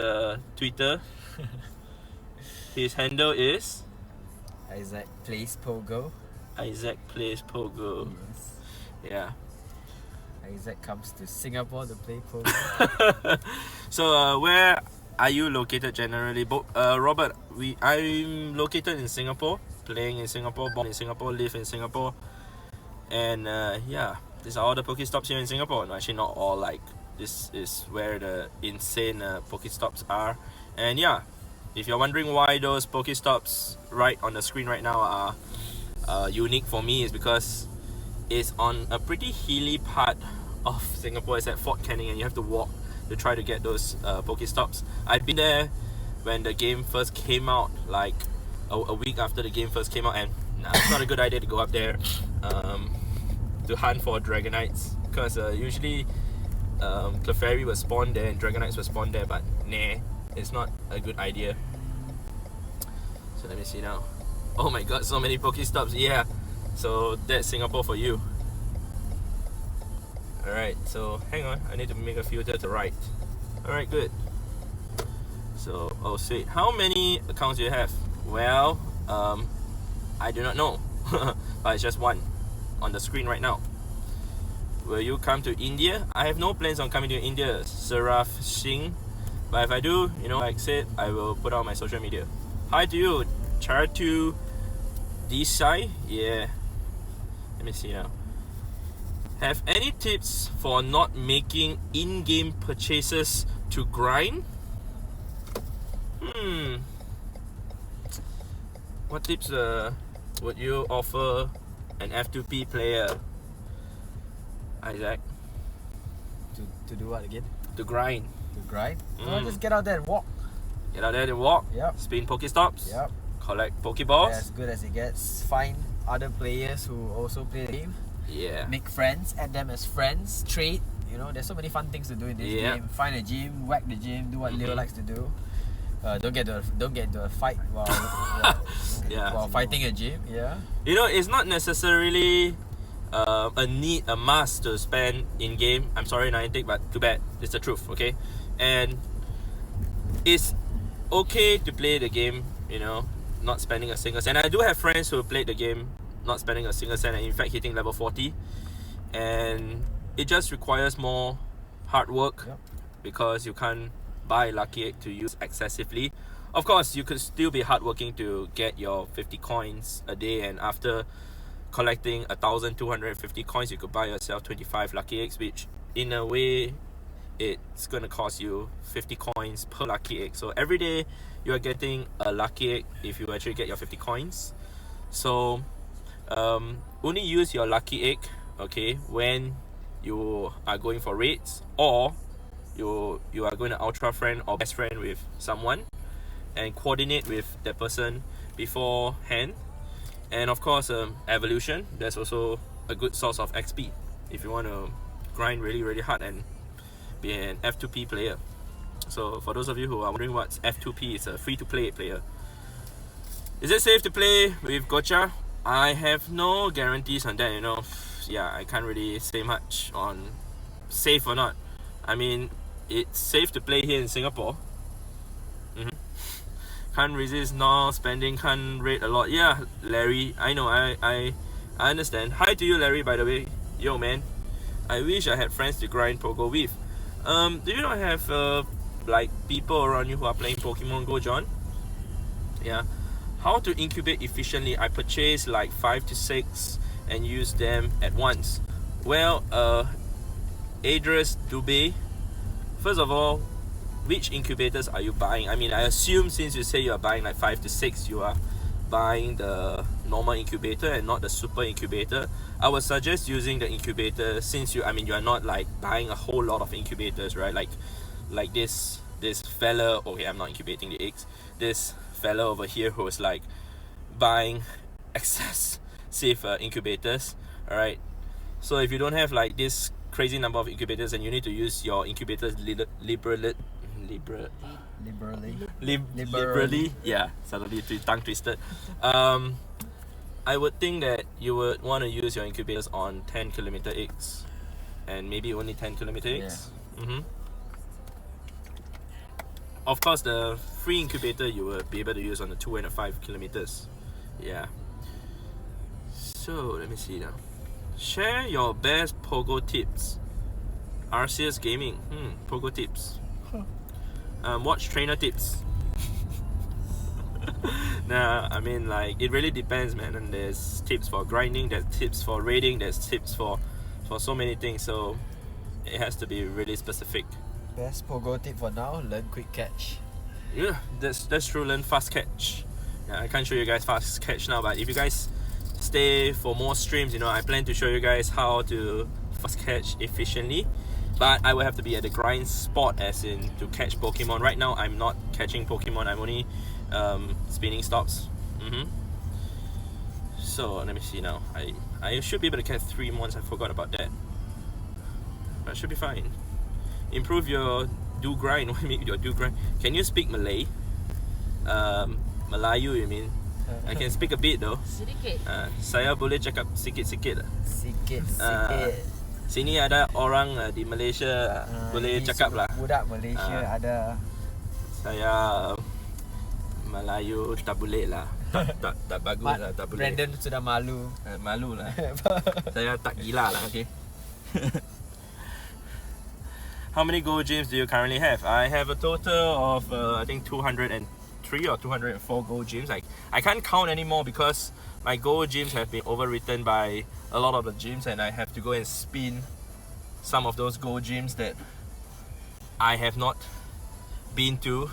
Twitter, his handle is Isaac plays Pogo. Isaac Plays Pogo. Yes. Yeah. Isaac comes to Singapore to play Pogo. So where are you located generally? Robert, I'm located in Singapore, playing in Singapore, born in Singapore, live in Singapore. And yeah, these are all the Pokestops here in Singapore. No, actually not all, like this is where the insane Pokestops are. And yeah, if you're wondering why those Pokestops right on the screen right now are unique for me, is because it's on a pretty hilly part of Singapore. It's at Fort Canning and you have to walk to try to get those Pokestops. I'd been there when the game first came out, like a week after the game first came out, and it's not a good idea to go up there to hunt for Dragonites, because usually Clefairy was spawned there and Dragonites were spawned there, but nah, it's not a good idea. So let me see now. Oh my god, so many Pokestops. Yeah, so that's Singapore for you. Alright, so hang on, I need to make a filter to right. Alright, good. So, oh sweet. How many accounts do you have? Well, I do not know. But it's just one on the screen right now. Will you come to India? I have no plans on coming to India, Saraf Singh. But if I do, you know, like I said, I will put out on my social media. Hi to you, Chartu Desai. Yeah. Let me see now. Have any tips for not making in-game purchases to grind? What tips would you offer an F2P player, Isaac? To do what again? To grind. To grind? No, just get out there and walk. Get out there and walk. Yep. Spin Pokéstops. Yep. Collect Pokeballs. As good as it gets. Find other players who also play the game. Yeah. Make friends, add them as friends, trade. You know, there's so many fun things to do in this game. Find a gym, whack the gym, do what Leo likes to do. Don't get into a fight while while fighting a gym. Yeah. You know, it's not necessarily a need, a must to spend in game. I'm sorry, Niantic, but too bad. It's the truth, okay? And it's okay to play the game, you know, not spending a single cent. I do have friends who played the game not spending a single cent and in fact hitting level 40. And it just requires more hard work because you can't buy Lucky Egg to use excessively. Of course, you could still be hardworking to get your 50 coins a day, and after collecting 1,250 coins, you could buy yourself 25 Lucky Eggs, which in a way, it's gonna cost you 50 coins per Lucky Egg. So every day, you are getting a Lucky Egg if you actually get your 50 coins. So only use your Lucky Egg, okay, when you are going for raids, or you are going to ultra friend or best friend with someone, and coordinate with that person beforehand. And of course, evolution, that's also a good source of XP if you want to grind really hard and be an F2P player. So for those of you who are wondering what's F2P, it's a free to play player. Is it safe to play with Gacha? I have no guarantees on that, you know. Yeah, I can't really say much on safe or not. I mean, it's safe to play here in Singapore. Can't resist no spending, can't raid a lot. Yeah, Larry, I know, I understand. Hi to you, Larry, by the way. Yo, man, I wish I had friends to grind Pogo with. Do you not have like people around you who are playing Pokemon Go, John? Yeah. How to incubate efficiently? I purchase like 5 to 6 and use them at once. Well, Adris Dubé, first of all, which incubators are you buying? I mean, I assume since you say you are buying like 5 to 6, you are buying the normal incubator and not the super incubator. I would suggest using the incubator since you are not like buying a whole lot of incubators, right? Like this fella. Okay, I'm not incubating the eggs. This fella over here who is like buying excessive incubators. All right. So if you don't have like this crazy number of incubators and you need to use your incubators liberally, yeah, suddenly tongue twisted. I would think that you would want to use your incubators on 10km eggs and maybe only 10km eggs. Of course, the free incubator you will be able to use on the 2 and the 5 kilometers. Yeah. So let me see now. Share your best Pogo tips. Arceus Gaming. Pogo tips. Watch trainer tips. Nah, I mean, like, it really depends, man. And there's tips for grinding, there's tips for raiding, there's tips for so many things. So it has to be really specific. Best Pogo tip for now: learn quick catch. Yeah, that's true. Learn fast catch. Yeah, I can't show you guys fast catch now, but if you guys stay for more streams, you know, I plan to show you guys how to fast catch efficiently. But I will have to be at the grind spot, as in to catch Pokemon. Right now, I'm not catching Pokemon. I'm only spinning stops. So let me see now. I should be able to catch 3 months. I forgot about that. But I should be fine. Improve your do grind. What do you mean your do grind? Can you speak Malay? Melayu, you mean? I can speak a bit though. Sedikit. Saya boleh cakap sikit-sikit. Sikit-sikit. Sini ada orang di Malaysia boleh cakap lah. Budak Malaysia ada. Saya Melayu tak boleh lah. Tak bagus lah, tak boleh. Brandon sudah malu. Malu lah. Saya tak gila lah, okay. How many gold gems do you currently have? I have a total of I think 203 203 or 204 gold gyms. Like, I can't count anymore because my gold gyms have been overwritten by a lot of the gyms, and I have to go and spin some of those gold gyms that I have not been to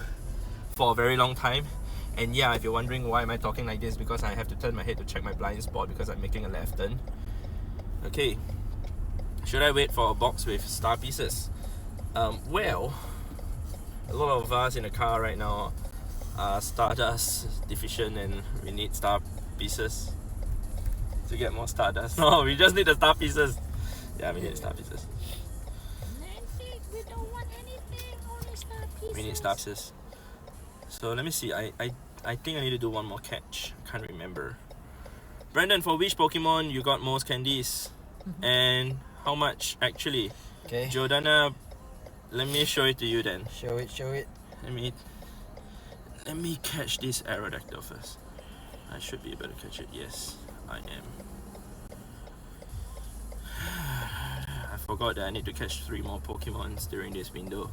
for a very long time. And yeah, if you're wondering why am I talking like this, because I have to turn my head to check my blind spot because I'm making a left turn. Okay, should I wait for a box with star pieces? Well, a lot of us in the car right now are Stardust deficient, and we need star pieces to get more Stardust. No, we just need the star pieces. Yeah, we need star pieces. We don't want anything, only star pieces. We need star pieces. So let me see. I think I need to do one more catch. I can't remember. Brandon, for which Pokemon you got most candies? And how much actually? Okay. Jordana, let me show it to you then. Show it. Let me catch this Aerodactyl first. I should be able to catch it. Yes, I am. I forgot that I need to catch 3 more Pokemons during this window.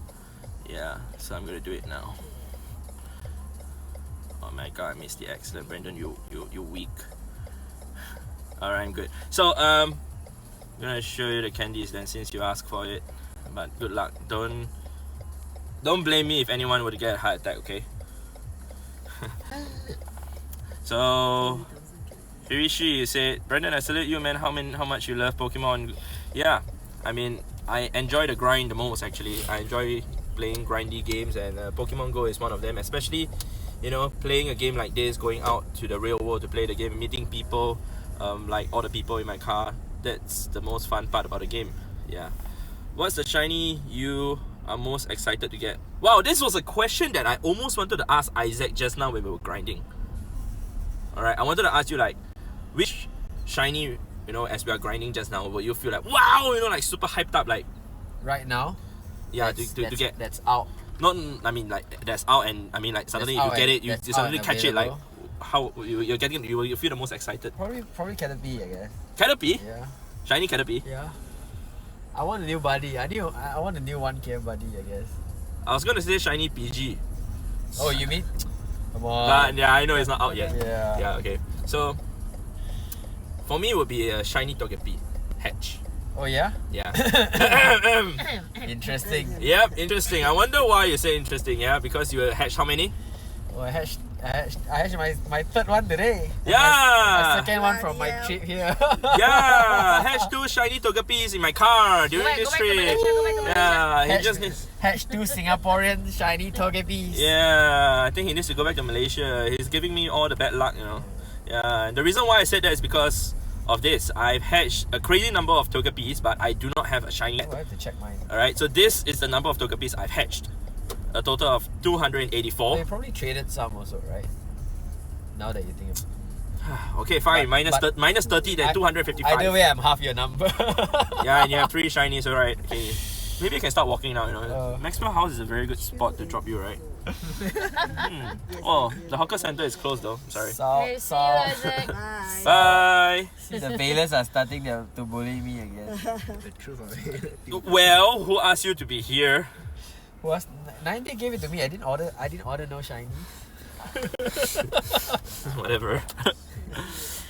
Yeah, so I'm gonna do it now. Oh my god, I missed the excellent. Brandon, you weak. Alright, I'm good. So I'm gonna show you the candies then, since you asked for it. But good luck. Don't blame me if anyone were to get a heart attack, okay? So Hirishi, you said, Brandon, I salute you, man. How much you love Pokemon? Yeah, I mean, I enjoy the grind the most actually. I enjoy playing grindy games, and Pokemon Go is one of them. Especially, you know, playing a game like this, going out to the real world to play the game, meeting people, like all the people in my car. That's the most fun part about the game. Yeah. What's the shiny you are most excited to get? Wow, this was a question that I almost wanted to ask Isaac just now when we were grinding. Alright, I wanted to ask you, like, which shiny, you know, as we are grinding just now, will you feel like, wow, you know, like super hyped up, like, Right now? yeah, to get, That's out. not, I mean, like, that's out, and I mean, like, suddenly That's you out get and- it, you that's suddenly out and catch it, like, available. how you're getting, you feel the most excited. Probably Caterpie, I guess. Caterpie? Yeah. Shiny Caterpie? Yeah. I want a new buddy. I want a new 1km buddy, I guess. I was gonna say shiny PG. Oh, you mean? Come on. But yeah, I know it's not out yet. Yeah. Yeah, okay. So, for me, it would be a shiny Togepi. Hatch. Oh, yeah? Yeah. Interesting. Yep, interesting. I wonder why you say interesting, yeah? Because you hatched how many? Oh, I hatched my third one today. Yeah! My second one from my trip here. Yeah! Hatched 2 shiny Togepis in my car during this trip. Yeah, he just needs... Hatched 2 Singaporean shiny Togepi's. Yeah, I think he needs to go back to Malaysia. He's giving me all the bad luck, you know. Yeah, and the reason why I said that is because of this. I've hatched a crazy number of Togepis, but I do not have a shiny yet. Oh, I have to check mine. Alright, so this is the number of Togepis I've hatched. A total of 284. They probably traded some also, right? Now that you think of it. Okay, fine. But- minus 30, then 255. Either way, I'm half your number. Yeah, and you have 3 shinies, alright. Okay. Maybe you can start walking now, you know. Maxwell House is a very good spot to drop you, right? Oh, the hawker center is closed though. I'm sorry. Okay, see you, Isaac. Bye. See, the Baylors are starting to bully me again. The truth of it. Well, who asked you to be here? Was 90 gave it to me. I didn't order no shiny. Whatever.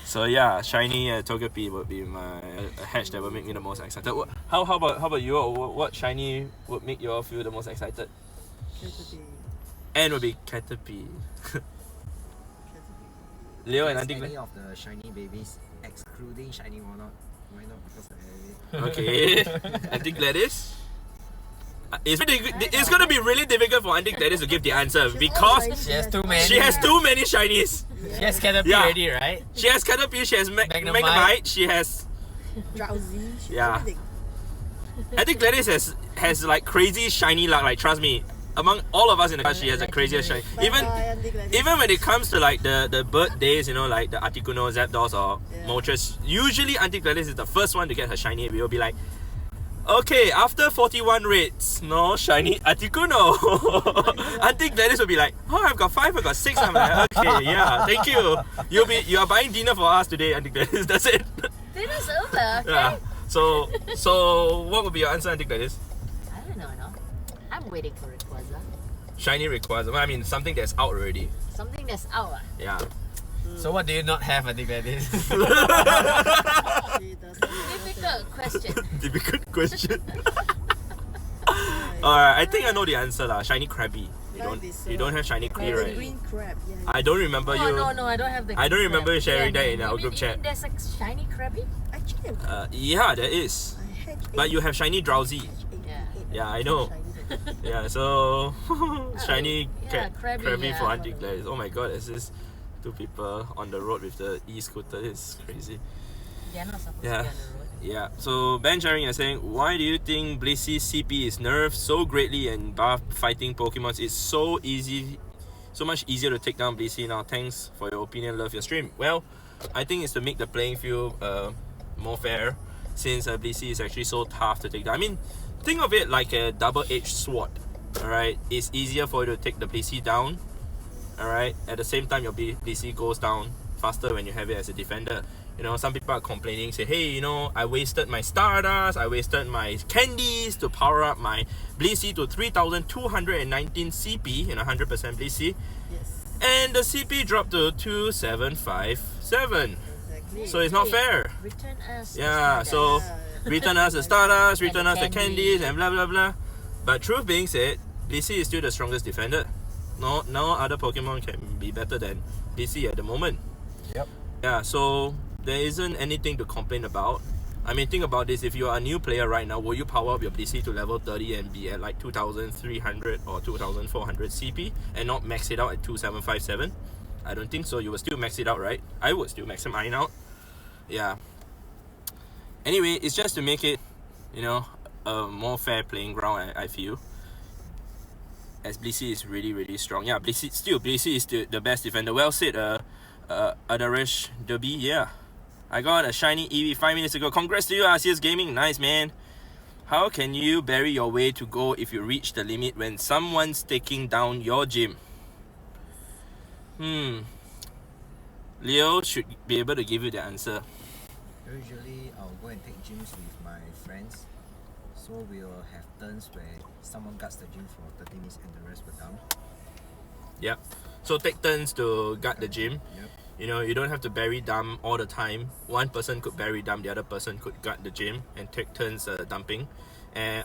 So yeah, shiny Togepi would be my hatch that would make me the most excited. How about you? What shiny would make you all feel the most excited? Caterpie. And would be Caterpie. Leo and Yes, Auntie any Glenn. of the shiny babies, excluding shiny why not? Why not? Because I have it. Okay. Auntie Gladys. It's gonna be really difficult for Auntie Gladys to give the answer because She has too many. she has too many shinies. She has Caterpie Yeah. already, right? She has Caterpie, she has Magnemite. Magnemite, she has... Drowsy. Yeah. I think Gladys has like crazy shiny luck, like trust me. Among all of us in the class, she has the craziest shiny. Even when it comes to like the birthdays, you know, like the Articuno, Zapdos or Moltres, usually Auntie Gladys is the first one to get her shiny. We will be like, okay, after 41 raids, no shiny Articuno. Auntie Gladys will be like, oh, I've got 5, I've got 6. I'm like, okay, yeah, thank you. You are buying dinner for us today, Auntie Gladys. That's it. Dinner's over, okay? Yeah. So what would be your answer, Auntie Gladys? I don't know, no. I'm waiting for Rayquaza. Shiny Rayquaza. Well, I mean, something that's out already. Something that's out. Yeah. So what do you not have? I think that is. Difficult question. Difficult question. Alright, I think I know the answer lah. Shiny Krabby. You don't have shiny Krabby, right? Green crab. Yeah. I don't remember you. No, I don't have the. I don't remember you sharing Yeah, that in our you group mean chat. There's a shiny Krabby. Actually, Yeah, there is. I had But you have shiny Drowsy. Yeah. Yeah, I know. Yeah, so shiny yeah, Krabby, Krabby yeah, for Auntie probably. Claire. Oh my god, there's this two people on the road with the e-scooter. It's crazy. They're not supposed Yeah. to be on the road. Yeah, so Ben sharing is saying, why do you think Blissey's CP is nerfed so greatly and buff fighting Pokemons? It's so easy, so much easier to take down Blissey now. Thanks for your opinion, love your stream. Well, I think it's to make the playing field more fair, since Blissey is actually so tough to take down. I mean, think of it like a double-edged sword, alright? It's easier for you to take the Blissey down, alright? At the same time, your Blissey goes down faster when you have it as a defender. You know, some people are complaining, say, hey, you know, I wasted my Stardust, I wasted my candies to power up my Blissey to 3219 CP in 100% Blissey. Yes. And the CP dropped to 2757. Exactly. So it's not fair. Return us. the Yeah, Stardust. so return us the Stardust, And return the us the candy. candies, and blah blah blah. But truth being said, Blissey is still the strongest defender. No other Pokemon can be better than Blissey at the moment. Yep. Yeah, so there isn't anything to complain about. I mean, think about this. If you are a new player right now, will you power up your Blissey to level 30 and be at like 2300 or 2400 CP and not max it out at 2757? I don't think so. You will still max it out, right? I would still max mine out. Yeah. Anyway, it's just to make it, you know, a more fair playing ground, I feel. As Blissey is really, really strong. Yeah, Blissey is still the best defender. Well said, Adarish Derby. Yeah. I got a shiny Eevee 5 minutes ago. Congrats to you, Arceus Gaming. Nice, man. How can you bury your way to go if you reach the limit when someone's taking down your gym? Leo should be able to give you the answer. Usually, I'll go and take gyms with my friends. So we'll have turns where someone guards the gym for 30 minutes and the rest will down. Yep. So take turns to guard the gym. Yep. You know, you don't have to bury dump all the time. One person could bury dump, the other person could guard the gym and take turns dumping.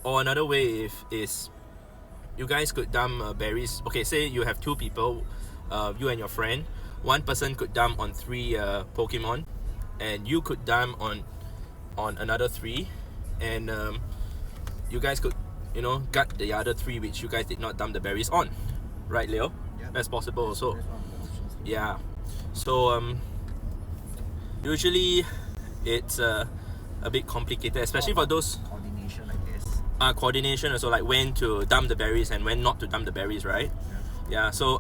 Or another way is you guys could dump berries. Okay, say you have two people, you and your friend. One person could dump on 3 Pokemon, and you could dump on another 3, and you guys could, you know, guard the other 3 which you guys did not dump the berries on. Right, Leo? Yep. That's possible also. That's one of the options. Yeah. So usually it's a bit complicated, especially for those Coordination, I guess. coordination also, like when to dump the berries and when not to dump the berries, right? Yeah. So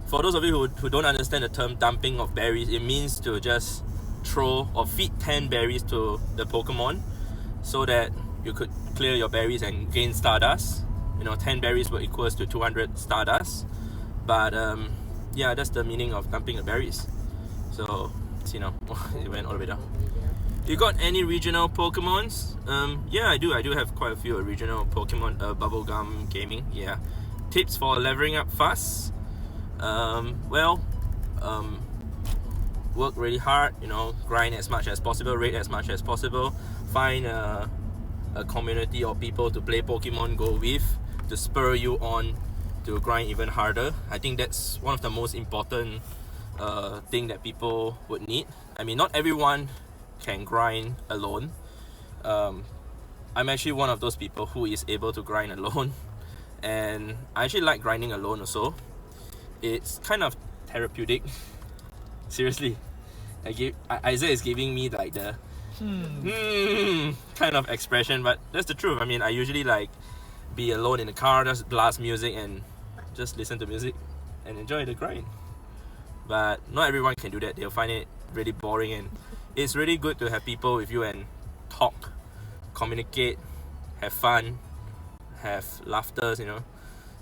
for those of you who don't understand the term dumping of berries, it means to just throw or feed 10 berries to the Pokemon so that you could clear your berries and gain Stardust. You know, 10 berries will equals to 200 Stardust. But yeah, that's the meaning of dumping the berries. So, you know, it went all the way down. You got any regional Pokemons? Yeah, I do. I do have quite a few regional Pokemon. Bubblegum Gaming, yeah. Tips for leveling up fast? Work really hard. You know, grind as much as possible, raid as much as possible. Find a community or people to play Pokemon Go with to spur you on to grind even harder. I think that's one of the most important thing that people would need. I mean, not everyone can grind alone. I'm actually one of those people who is able to grind alone, and I actually like grinding alone also. It's kind of therapeutic. Seriously, Isaac is giving me like the kind of expression, but that's the truth. I mean, I usually like be alone in the car, just blast music and just listen to music and enjoy the grind. But not everyone can do that. They'll find it really boring, and it's really good to have people with you and talk, communicate, have fun, have laughters, you know.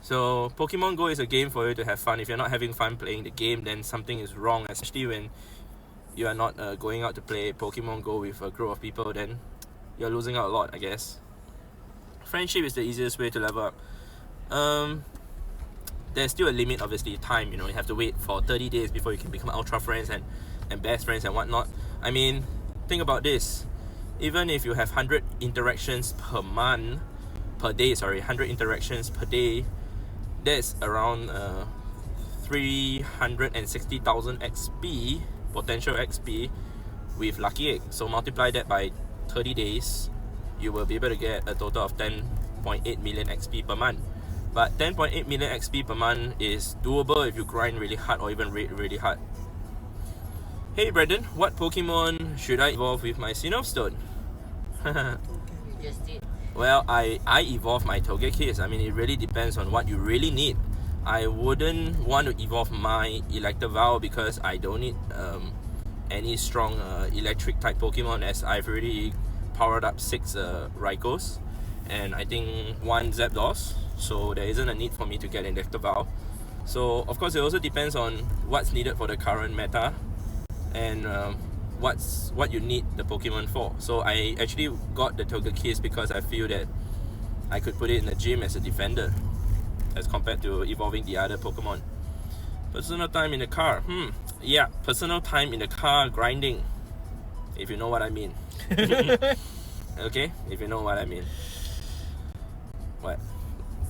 So Pokemon Go is a game for you to have fun. If you're not having fun playing the game, then something is wrong, especially when you are not going out to play Pokemon Go with a group of people. Then you're losing out a lot, I guess. Friendship is the easiest way to level up. there's still a limit, obviously, time. You know, you have to wait for 30 days before you can become ultra friends and best friends and whatnot. I mean, think about this. Even if you have 100 interactions per month, per day, 100 interactions per day, that's around 360,000 XP, potential XP with Lucky Egg. So multiply that by 30 days, you will be able to get a total of 10.8 million XP per month. But 10.8 million XP per month is doable if you grind really hard or even raid really hard. Hey Brandon, what Pokemon should I evolve with my Sinnoh Stone? You just did. Well, I evolve my Togekiss. I mean, it really depends on what you really need. I wouldn't want to evolve my Electivire because I don't need any strong electric type Pokemon, as I've already powered up 6 Raikos and I think 1 Zapdos, so there isn't a need for me to get an Electivire. So of course it also depends on what's needed for the current meta and what you need the Pokemon for. So I actually got the Togekiss because I feel that I could put it in the gym as a defender as compared to evolving the other Pokemon. Personal time in the car. Yeah, personal time in the car grinding, if you know what I mean. Okay, if you know what I mean. What?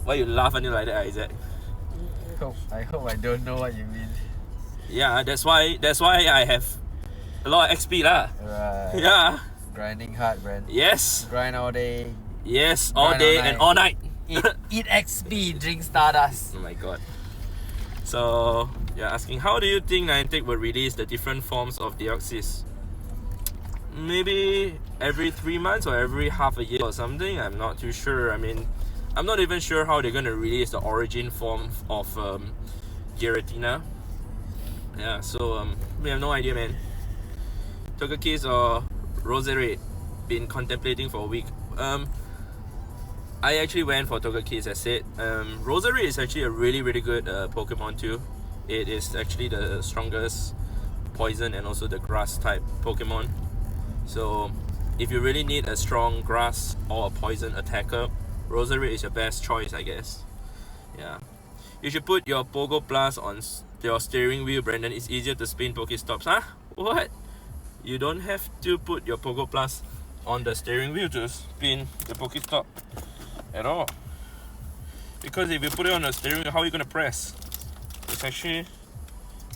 Why you laugh until like that, Isaac? I hope I don't know what you mean. Yeah, that's why I have a lot of XP lah. Right. Yeah. Grinding hard, Brand. Yes. Grind all day. Yes, all Grind day all and night. all night. Eat XP, drink Stardust. Oh my god. So, you're asking, how do you think Niantic will release the different forms of Deoxys? Maybe every 3 months or every half a year or something? I'm not too sure. I mean, I'm not even sure how they're gonna release the origin form of Giratina. Yeah, so we have no idea, man. Togekiss or Roserade? Been contemplating for a week. I actually went for Togekiss, as I said. Roserade is actually a really good Pokemon too. It is actually the strongest poison and also the grass type Pokemon. So if you really need a strong grass or a poison attacker, Roserade is your best choice, I guess. Yeah. You should put your Pogo Plus on your steering wheel, Brandon. It's easier to spin Pokestops. Huh? What? You don't have to put your Pogo Plus on the steering wheel to spin the Pokestop at all. Because if you put it on the steering wheel, how are you going to press? It's actually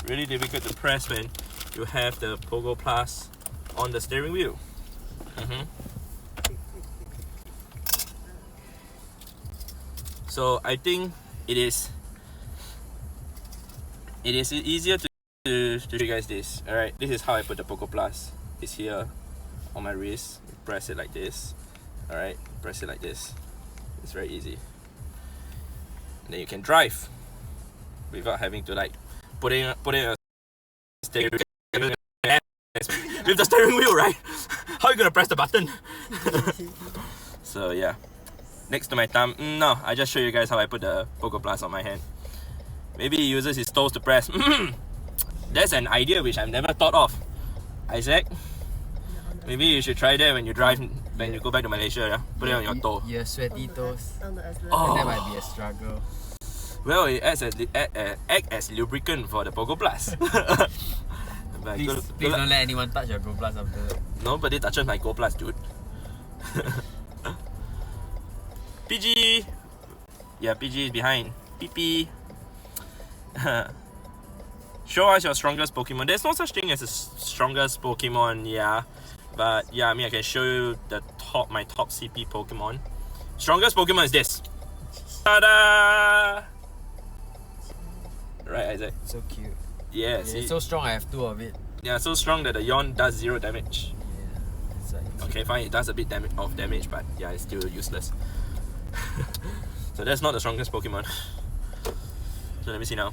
really difficult to press when you have the Pogo Plus on the steering wheel. So I think it is easier to show you guys this. Alright, this is how I put the Pogo Plus. It's here on my wrist. You press it like this. Alright, press it like this. It's very easy. And then you can drive without having to like put in a steering wheel with the steering wheel, right? How are you gonna press the button? So yeah, next to my thumb. No, I just show you guys how I put the Pogo Plus on my hand. Maybe he uses his toes to press. That's an idea which I've never thought of. Isaac, maybe you should try that when you drive, when you go back to Malaysia. Yeah? Put it on your toe. Your sweaty toes. Oh. That might be a struggle. Well, it acts as lubricant for the Pogo Plus. But Please don't let anyone touch your Go Plus after that. Nobody touches my Go Plus, dude. PG! Yeah, PG is behind. PP. Show us your strongest Pokemon. There's no such thing as a strongest Pokemon, yeah. But yeah, I mean, I can show you my top CP Pokemon. Strongest Pokemon is this. Ta-da! Right, Isaac? So cute. Yeah, Yeah, see? it's so strong, I have 2 of it. Yeah, so strong that the yawn does 0 damage. Yeah. It's like, Okay, fine, it does a bit of damage, but yeah, it's still useless. So that's not the strongest Pokemon. So let me see now.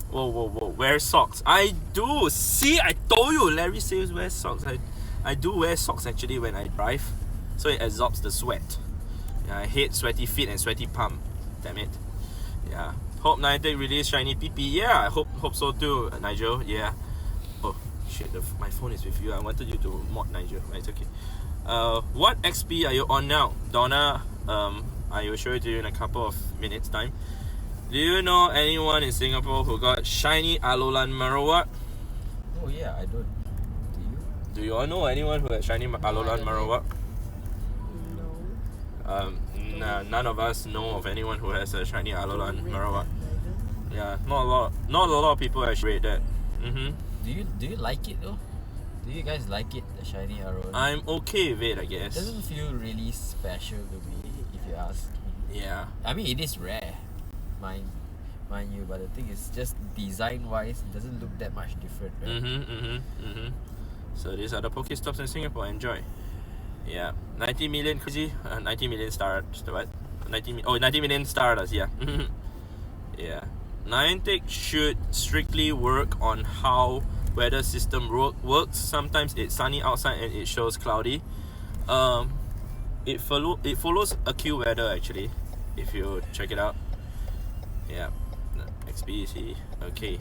Whoa, wear socks. I do! See, I told you! Larry says wear socks. I do wear socks actually when I drive. So it absorbs the sweat. Yeah, I hate sweaty feet and sweaty palm. Damn it. Yeah. Hope Niantic release shiny PP. Yeah, I hope so too, Nigel. Yeah. Oh shit, my phone is with you. I wanted you to mod Nigel. Right, it's okay. What XP are you on now? Donna, I will show it to you in a couple of minutes time. Do you know anyone in Singapore who got shiny Alolan Marowak? Oh yeah, I don't. Do you? Do you all know anyone who has shiny Alolan Marowak? No. None of us know of anyone who has a shiny Alolan Marowak. Yeah, not a lot of people actually rate that. Do you like it though? Do you guys like it, the shiny Alolan? I'm okay with it, I It guess. doesn't feel really special to me, if you ask me. Yeah. I mean, it is rare, mind you, but the thing is, just design-wise, it doesn't look that much different, right? So these are the Pokéstops in Singapore. Enjoy. Yeah, 90 million crazy. 90 million stardust. What? 90 million stardust. Yeah. Yeah. Niantic should strictly work on how weather system works. Sometimes it's sunny outside and it shows cloudy. It follows AccuWeather actually, if you check it out. Yeah. XBC. Okay.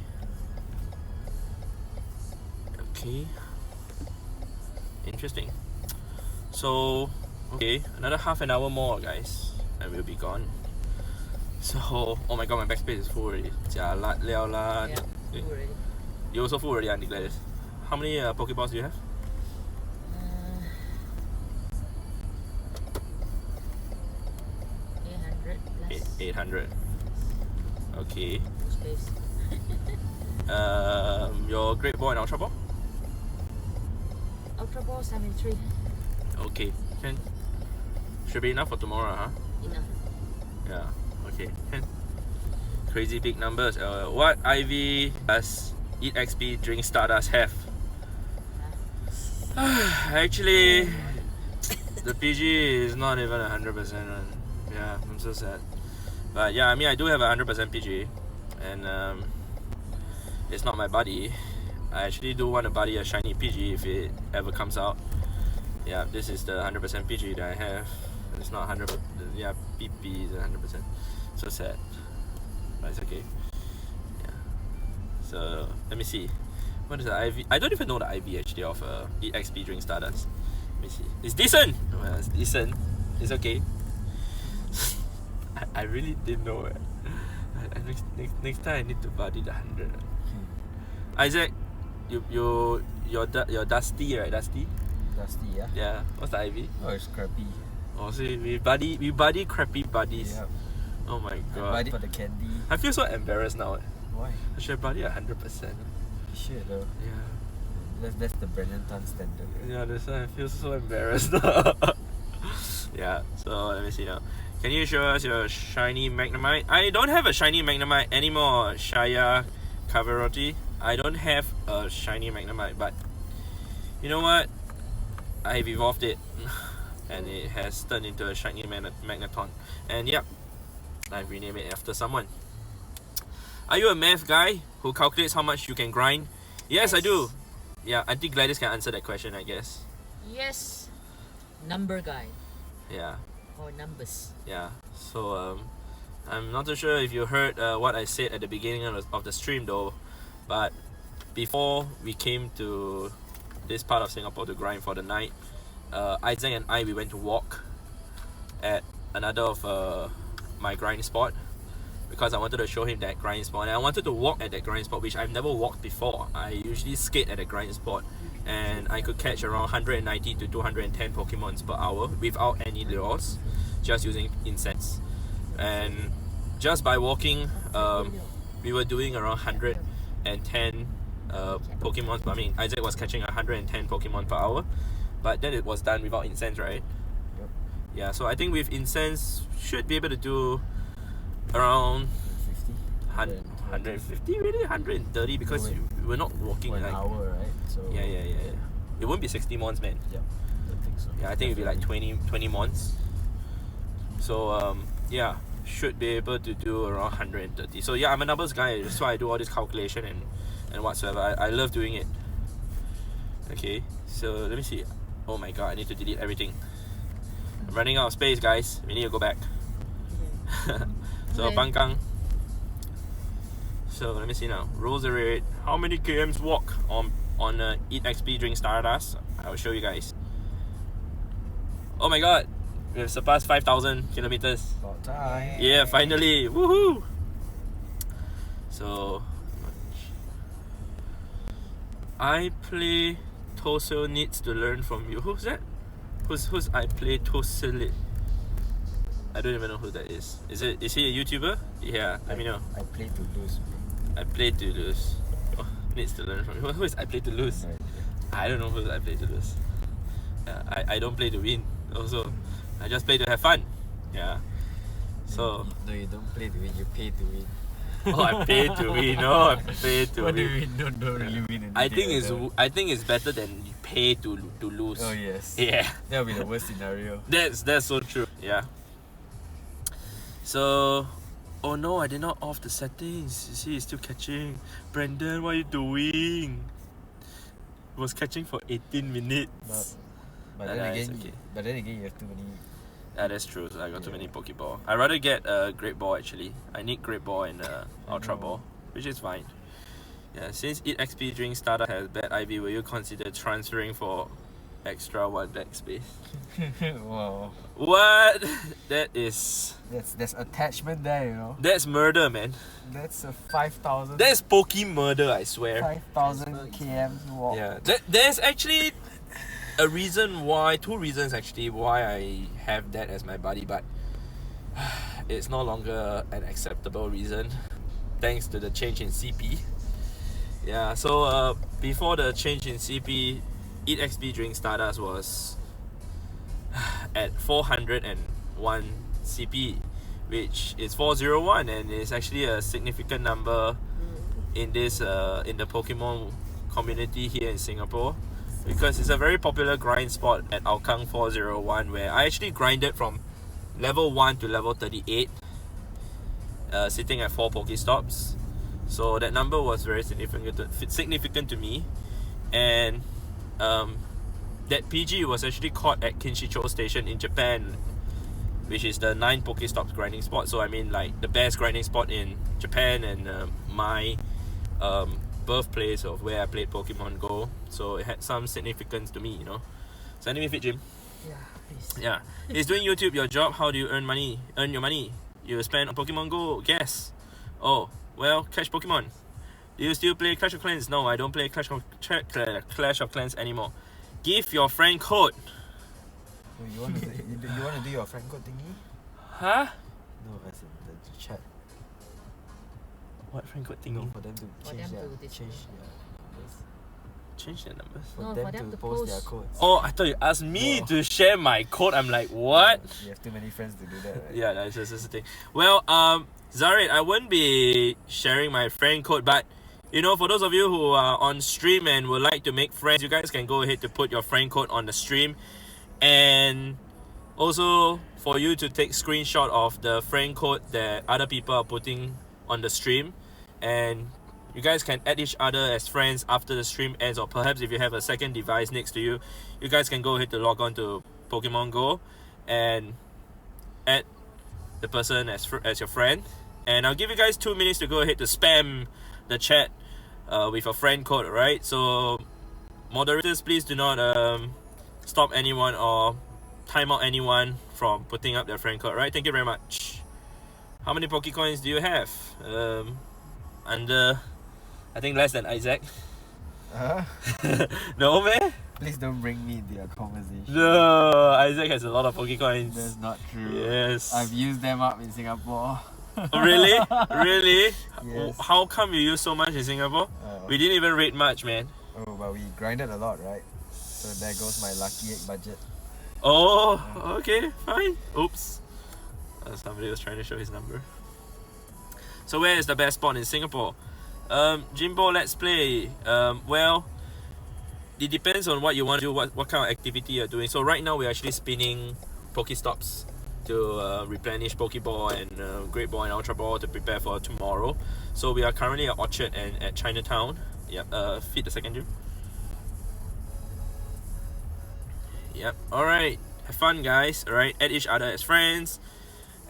Interesting. So, okay, another half an hour more, guys, and we'll be gone. So, oh my god, my backspace is full already. Jialat liao lah. Yeah, full already. You also full already, Auntie Gladys. How many Pokeballs do you have? 800 plus 800. Okay. space. Your Great Ball and Ultra Ball? Ultra Ball 73. Okay, can. Should be enough for tomorrow, huh? Enough. Yeah, okay, can. Crazy big numbers. What IV does Eat XP Drink Stardust have? Actually, the PG is not even 100%. Yeah, I'm so sad. But yeah, I mean, I do have 100% PG, and it's not my buddy. I actually do want to buddy a shiny PG if it ever comes out. Yeah, this is the 100% PG that I have. It's not 100%. Yeah, PP is 100%. So sad, but it's okay. Yeah. So let me see. What is the IV? I don't even know the IV actually of Eat XP Drink Stardust. Let me see. It's decent. Well, it's decent. It's okay. I really didn't know it. Next time I need to buddy the 100. Isaac, you're Dusty, right? Dusty? Dusty, yeah? Yeah. What's the IV? Oh, it's crappy. Oh, so we buddy crappy buddies. Yeah. Oh my I god. buy it for the candy. I feel so embarrassed now. Why? I should buddy 100%. Shit though. Yeah. That's the Brennan Tan standard. Yeah, that's why I feel so embarrassed. Yeah, so let me see now. Can you show us your shiny Magnemite? I don't have a shiny Magnemite anymore, Shaya Cavaroti. I don't have a shiny Magnemite, but you know what? I've evolved it and it has turned into a shiny Magneton. And yep, I've renamed it after someone. Are you a math guy who calculates how much you can grind? Yes, I do. Yeah, I think Gladys can answer that question, I guess. Yes. Number guy. Yeah. Or numbers. Yeah, so I'm not too sure if you heard what I said at the beginning of the stream though, but before we came to this part of Singapore to grind for the night, Isaac and we went to walk at another of my grind spot because I wanted to show him that grind spot, and I wanted to walk at that grind spot which I've never walked before. I usually skate at a grind spot and I could catch around 190 to 210 Pokemons per hour without any lures, just using incense. And just by walking, we were doing around 110 Pokemon. I mean, Isaac was catching 110 Pokemon per hour, but then it was done without incense, right? Yep. Yeah, so I think with incense should be able to do around 150, really 130, because we're not walking for an like hour, right? So yeah. It won't be 60 mons, man. Yeah, I think so. Yeah, I think it'll be like 20 mons. So yeah, should be able to do around 130. So yeah, I'm a numbers guy. That's why I do all this calculation and whatsoever. I love doing it. Okay, so let me see. Oh my god, I need to delete everything. I'm running out of space, guys. We need to go back. So Okay. Bangkang. So let me see now. Rosary, how many kms walk on Eat XP Drink Stardust? I will show you guys. Oh my god, We have surpassed 5,000 kilometers. About time. Yeah, finally. Woohoo! So, I play Toso needs to learn from you. Who's that? Who's I play Toso? I don't even know who that is. Is he a YouTuber? Yeah, let me know. I play to lose. I play to lose. Oh, needs to learn from you. Who is I play to lose? Right. I don't know who I play to lose. I don't play to win. Also, I just play to have fun. Yeah. So. No, you don't play to win. You pay to win. Oh, I pay to win. No, I pay to What do win. you mean? Don't really win. I think anything it's I think it's better than you pay to lose. Oh yes. Yeah. That would be the worst scenario. That's so true. Yeah. So, oh no, I did not off the settings. You see, it's still catching. Brandon, what are you doing? It was catching for 18 minutes. But Nah, then it's again, okay. you have too many. Yeah, that's true. So I got too many Pokeball. I'd rather get a Great Ball actually. I need Great Ball and Ultra know. Ball, which is fine. Yeah, since Eat XP Drink Starter has bad IV, will you consider transferring for extra 1 deck space? Wow. What? That is... There's attachment there, you know. That's murder, man. That's a 5,000. That's Poke murder, I swear. 5,000 km walk. Yeah, there's actually a reason why, 2 reasons actually why I have that as my buddy, but it's no longer an acceptable reason thanks to the change in CP. Yeah, so before the change in CP, Eat XP Drink Stardust was at 401 CP, which is 401, and it's actually a significant number in this in the Pokemon community here in Singapore, because it's a very popular grind spot at Hougang 401, where I actually grinded from level 1 to level 38, sitting at 4 Pokéstops. So that number was very significant to me, and that PG was actually caught at Kinshicho Station in Japan, which is the 9 Pokéstops grinding spot. So I mean, like, the best grinding spot in Japan, and my birthplace of where I played Pokemon Go. So it had some significance to me, you know. Sending me fit, Jim. Yeah, please. Yeah. Is doing YouTube your job? How do you earn money? Earn your money? You spend on Pokemon Go? Guess. Oh, well, catch Pokemon. Do you still play Clash of Clans? No, I don't play Clash of Clans anymore. Give your friend code. So you want to do your friend code thingy? Huh? No, as in the chat. What friend code thing? No, for them to For change them their to display. numbers. Change their numbers. For No, them for them to to post their post. codes. Oh, I thought you asked me No. to share my code. I'm like, what? You have too many friends to do that, right? Yeah, that's just the thing. Well, Zarit, I wouldn't be sharing my friend code, but you know, for those of you who are on stream and would like to make friends, you guys can go ahead to put your friend code on the stream, and also for you to take screenshot of the friend code that other people are putting on the stream, and you guys can add each other as friends after the stream ends, or perhaps if you have a second device next to you, you guys can go ahead to log on to Pokemon Go and add the person as your friend. And I'll give you guys 2 minutes to go ahead to spam the chat with a friend code, right? So moderators, please do not stop anyone or time out anyone from putting up their friend code, right? Thank you very much. How many Pokecoins do you have? Under, I think less than Isaac. No, man? Please don't bring me into your conversation. No, Isaac has a lot of Pokecoins. That's not true. Yes. I've used them up in Singapore. Oh, really? Really? Yes. How come you use so much in Singapore? We didn't even rate much, man. Oh, but we grinded a lot, right? So there goes my lucky egg budget. Oh, okay, fine. Oops. Somebody was trying to show his number. So where is the best spot in Singapore? Jimbo, let's play. Well, it depends on what you want to do, what kind of activity you're doing. So right now we're actually spinning Pokéstops to replenish Pokeball and Great Ball and Ultra Ball to prepare for tomorrow. So we are currently at Orchard and at Chinatown. Yep, feed the second Jim. Yep, alright. Have fun, guys. Alright, add each other as friends.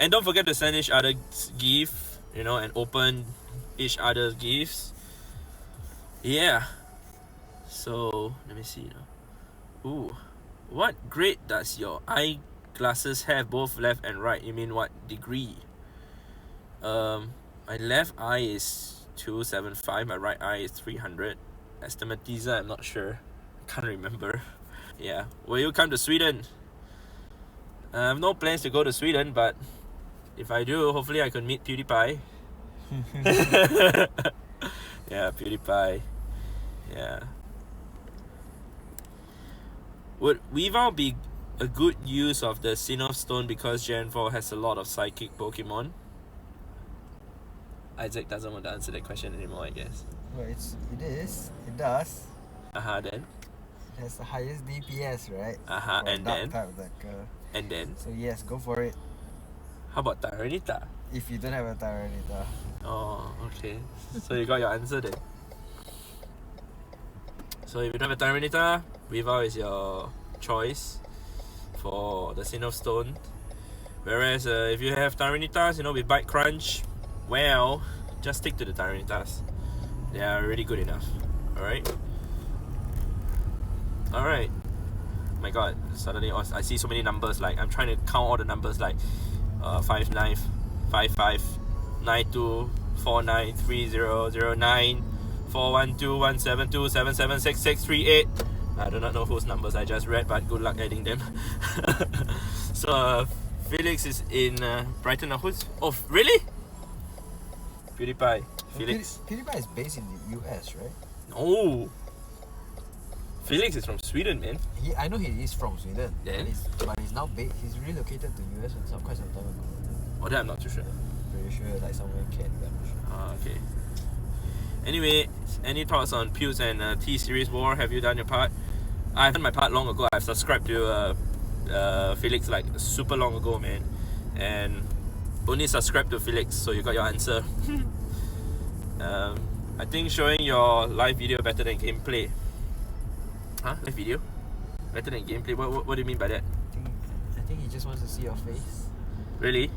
And don't forget to send each other gifts, you know, and open each other's gifts. Yeah. So, let me see now. Ooh. What grade does your glasses have? Both left and right. You mean what degree? My left eye is 275. My right eye is 300. Astigmatism, I'm not sure. I can't remember. Yeah. Will you come to Sweden? I have no plans to go to Sweden, but if I do, hopefully I can meet PewDiePie. Yeah, PewDiePie. Yeah. Would Weavile be a good use of the Sinnoh Stone because Gen 4 has a lot of psychic Pokemon? Isaac doesn't want to answer that question anymore, I guess. Well, it does. Then. It has the highest DPS, right? For and dark then? type like, And then? so yes, go for it. How about Tyranitar? If you don't have a Tyranitar. Oh, okay. So you got your answer then. So if you don't have a Tyranitar, Weavile is your choice for the Sinnoh Stone. Whereas if you have Tyranitars, with Bite Crunch, well, just stick to the Tyranitars. They are already good enough. Alright? Alright. My god, suddenly I see so many numbers, like I'm trying to count all the numbers, like 59, 55, 92, 49, 30, 09, 412, 172, 776, 638. I do not know whose numbers I just read, but good luck adding them. So Felix is in Brighton or Hoods. Oh, really? PewDiePie. Felix. PewDiePie is based in the US, right? Oh. Felix is from Sweden, man. I know he is from Sweden. Then? But he's now he's relocated to US quite some time ago. Oh, that I'm not too sure. Pretty sure like somewhere in Canada, I'm not sure. Okay. Anyway, any thoughts on Tues and T-Series War? Have you done your part? I've done my part long ago. I've subscribed to Felix like super long ago, man. And only subscribe to Felix, so you got your answer. I think showing your live video better than gameplay. Huh? Live video? Better than gameplay? What do you mean by that? I think he just wants to see your face. Really?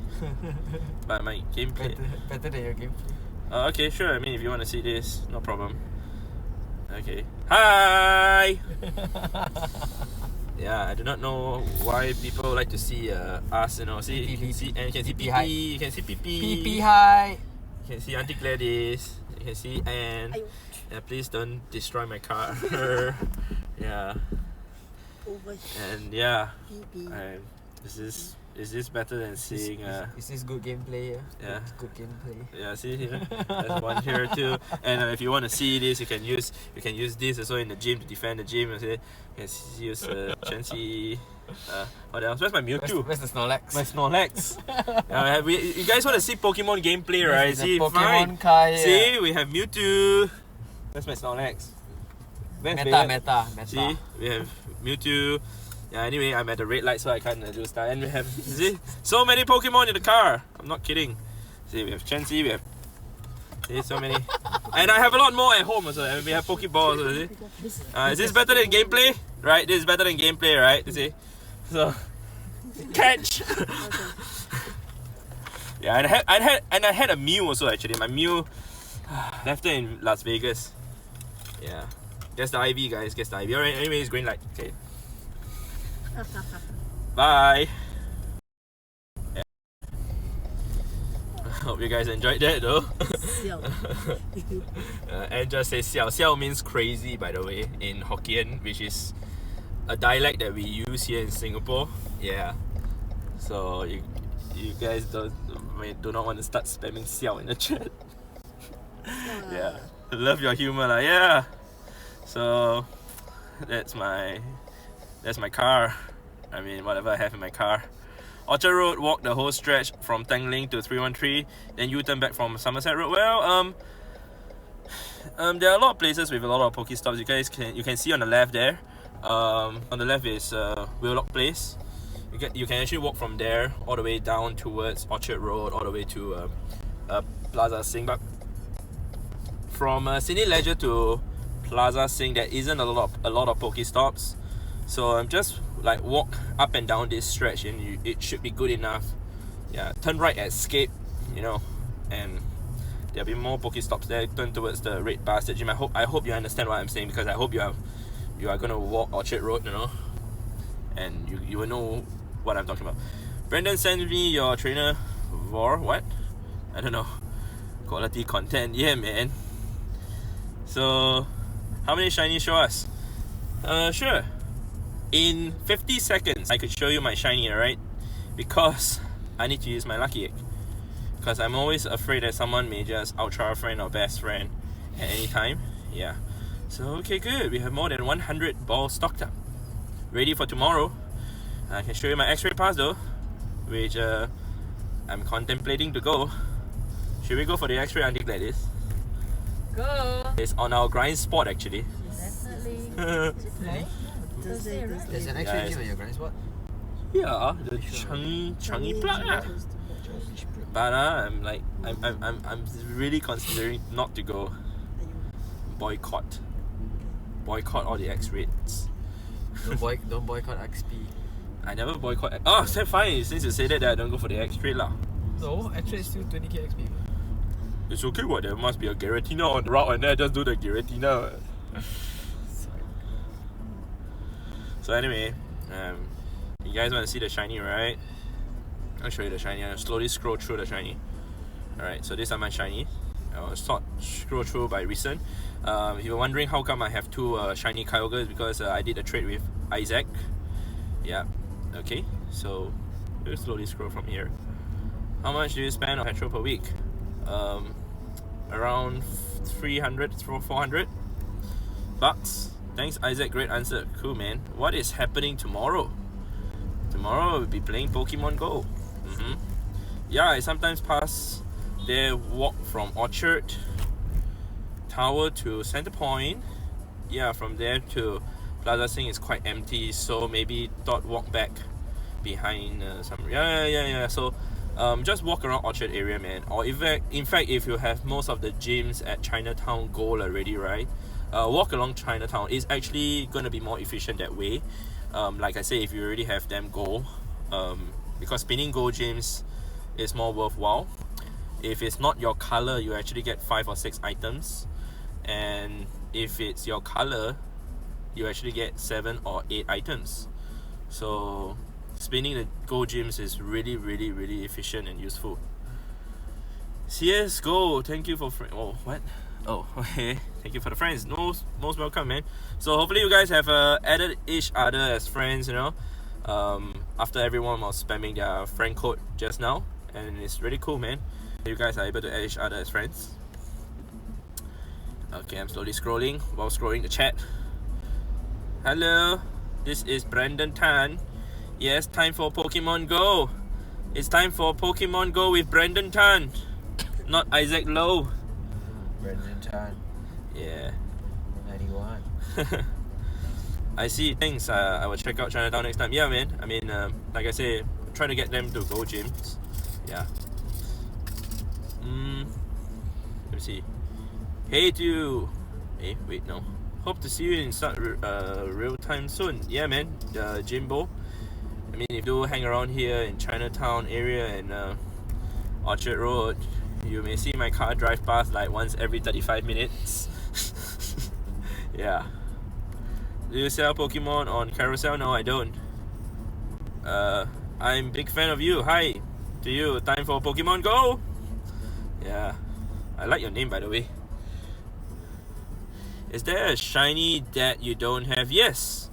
But my gameplay... Better than your gameplay. Okay, sure. I mean, if you want to see this, no problem. Okay. Hi! Yeah, I do not know why people like to see us, see, you can see, and you can see PP, you can see PP. PP hi! You can see Auntie Gladys, you can see Anne. Yeah, please don't destroy my car. Yeah. And yeah, is this better than seeing Is this good gameplay? Yeah. Good gameplay. Yeah, see here. There's one here too. And if you want to see this, you can use this also in the gym to defend the gym. You can use Chancy. What else? Where's my Mewtwo? Where's the Snorlax? My Snorlax. You guys want to see Pokemon gameplay, right? See, Pokemon fine. Kai, See, we have Mewtwo. Where's my Snorlax? Where's Meta. See, we have Mewtwo. Yeah, anyway, I'm at the red light, so I can't do stuff. And we have, see, so many Pokemon in the car. I'm not kidding. See, we have Chansey, we have, see, so many. And I have a lot more at home also. And we have Pokeballs, see. Is this better than gameplay? Right, this is better than gameplay, right? You see? So, catch! Yeah, and I had a Mew also actually. My Mew left it in Las Vegas. Yeah. Guess the IV, guys. Guess the IV. Alright, anyways, green light. Okay. Bye. Yeah. Hope you guys enjoyed that though. And just say xiao. Xiao means crazy, by the way, in Hokkien, which is a dialect that we use here in Singapore. Yeah. So you guys do not want to start spamming xiao in the chat. Yeah. Love your humor, lah. Yeah. So that's my car. I mean, whatever I have in my car. Orchard Road, walk the whole stretch from Tangling to 313, then U-turn back from Somerset Road. Well, there are a lot of places with a lot of Pokéstops. You can see on the left there. On the left is Wheelock Place. You can actually walk from there all the way down towards Orchard Road, all the way to Plaza Sing. But from Cine Leisure to Plaza Sing, there isn't a lot of Pokéstops. So I'm just like walk up and down this stretch, and it should be good enough. Yeah, turn right at Escape, and there'll be more Pokéstops there. Turn towards the Red Bastard Gym. I hope you understand what I'm saying, because I hope you are gonna walk Orchard Road, and you will know what I'm talking about. Brendan sent me your trainer for what? I don't know. Quality content, yeah, man. So, how many shiny show us? Sure. In 50 seconds, I could show you my shiny, alright? Because I need to use my lucky egg. Because I'm always afraid that someone may just ultra friend or best friend at any time. Yeah. So, okay, good. We have more than 100 balls stocked up. Ready for tomorrow. I can show you my X-ray pass though, which I'm contemplating to go. Should we go for the X-ray, Auntie Gladys? Go. It's on our grind spot actually. Definitely. There's an extra gym on your grind spot. Yeah, the Changi plug lah. But I'm really considering not to go. Boycott all the X-rates. Don't boycott XP. I never boycott. Oh, so fine. Since you say that, I don't go for the X-ray lah. No, actually it's still 20k XP. It's okay, what? There must be a Giratina on the route, and then I just do the Giratina. So anyway, you guys want to see the shiny, right? I'll show you the shiny. I'll slowly scroll through the shiny. Alright, so these are my shiny. I'll scroll through by recent. If you're wondering how come I have two shiny Kyogres, because I did a trade with Isaac. Yeah, okay. So we'll slowly scroll from here. How much do you spend on petrol per week? Around 300 to 400 bucks. Thanks, Isaac. Great answer. Cool, man. What is happening tomorrow? Tomorrow we'll be playing Pokemon Go. Yeah, I sometimes pass there, walk from Orchard Tower to Center Point. Yeah, from there to Plaza Sing is quite empty, so maybe thought walk back behind some. Yeah. So just walk around Orchard area, man. Or in fact, if you have most of the gyms at Chinatown Gold already, right? Walk along Chinatown is actually gonna be more efficient that way. Like I say, if you already have them gold, because spinning gold gyms is more worthwhile. If it's not your color, you actually get 5 or 6 items, and if it's your color, you actually get 7 or 8 items. So spinning the gold gyms is really efficient and useful. CSGO, thank you for oh, what? Oh, okay. Thank you for the friends. Most welcome, man. So hopefully you guys have added each other as friends, you know. After everyone was spamming their friend code just now, and it's really cool, man. You guys are able to add each other as friends. Okay, I'm slowly scrolling while scrolling the chat. Hello, this is Brandon Tan. Yes, time for Pokemon Go. It's time for Pokemon Go with Brandon Tan, not Isaac Lowe. Brandon Tan. Yeah. 91. I see. Thanks. I will check out Chinatown next time. Yeah, man. I mean, like I say, try to get them to go gyms. Yeah. Let me see. Hey, Tues. Hey, wait, no. Hope to see you in real time soon. Yeah, man. Jimbo. I mean, if you hang around here in Chinatown area and Orchard Road, you may see my car drive past like once every 35 minutes. Yeah. Do you sell Pokemon on Carousel? No, I don't. I'm a big fan of you. Hi to you. Time for Pokemon Go. Yeah. I like your name, by the way. Is there a shiny that you don't have? Yes.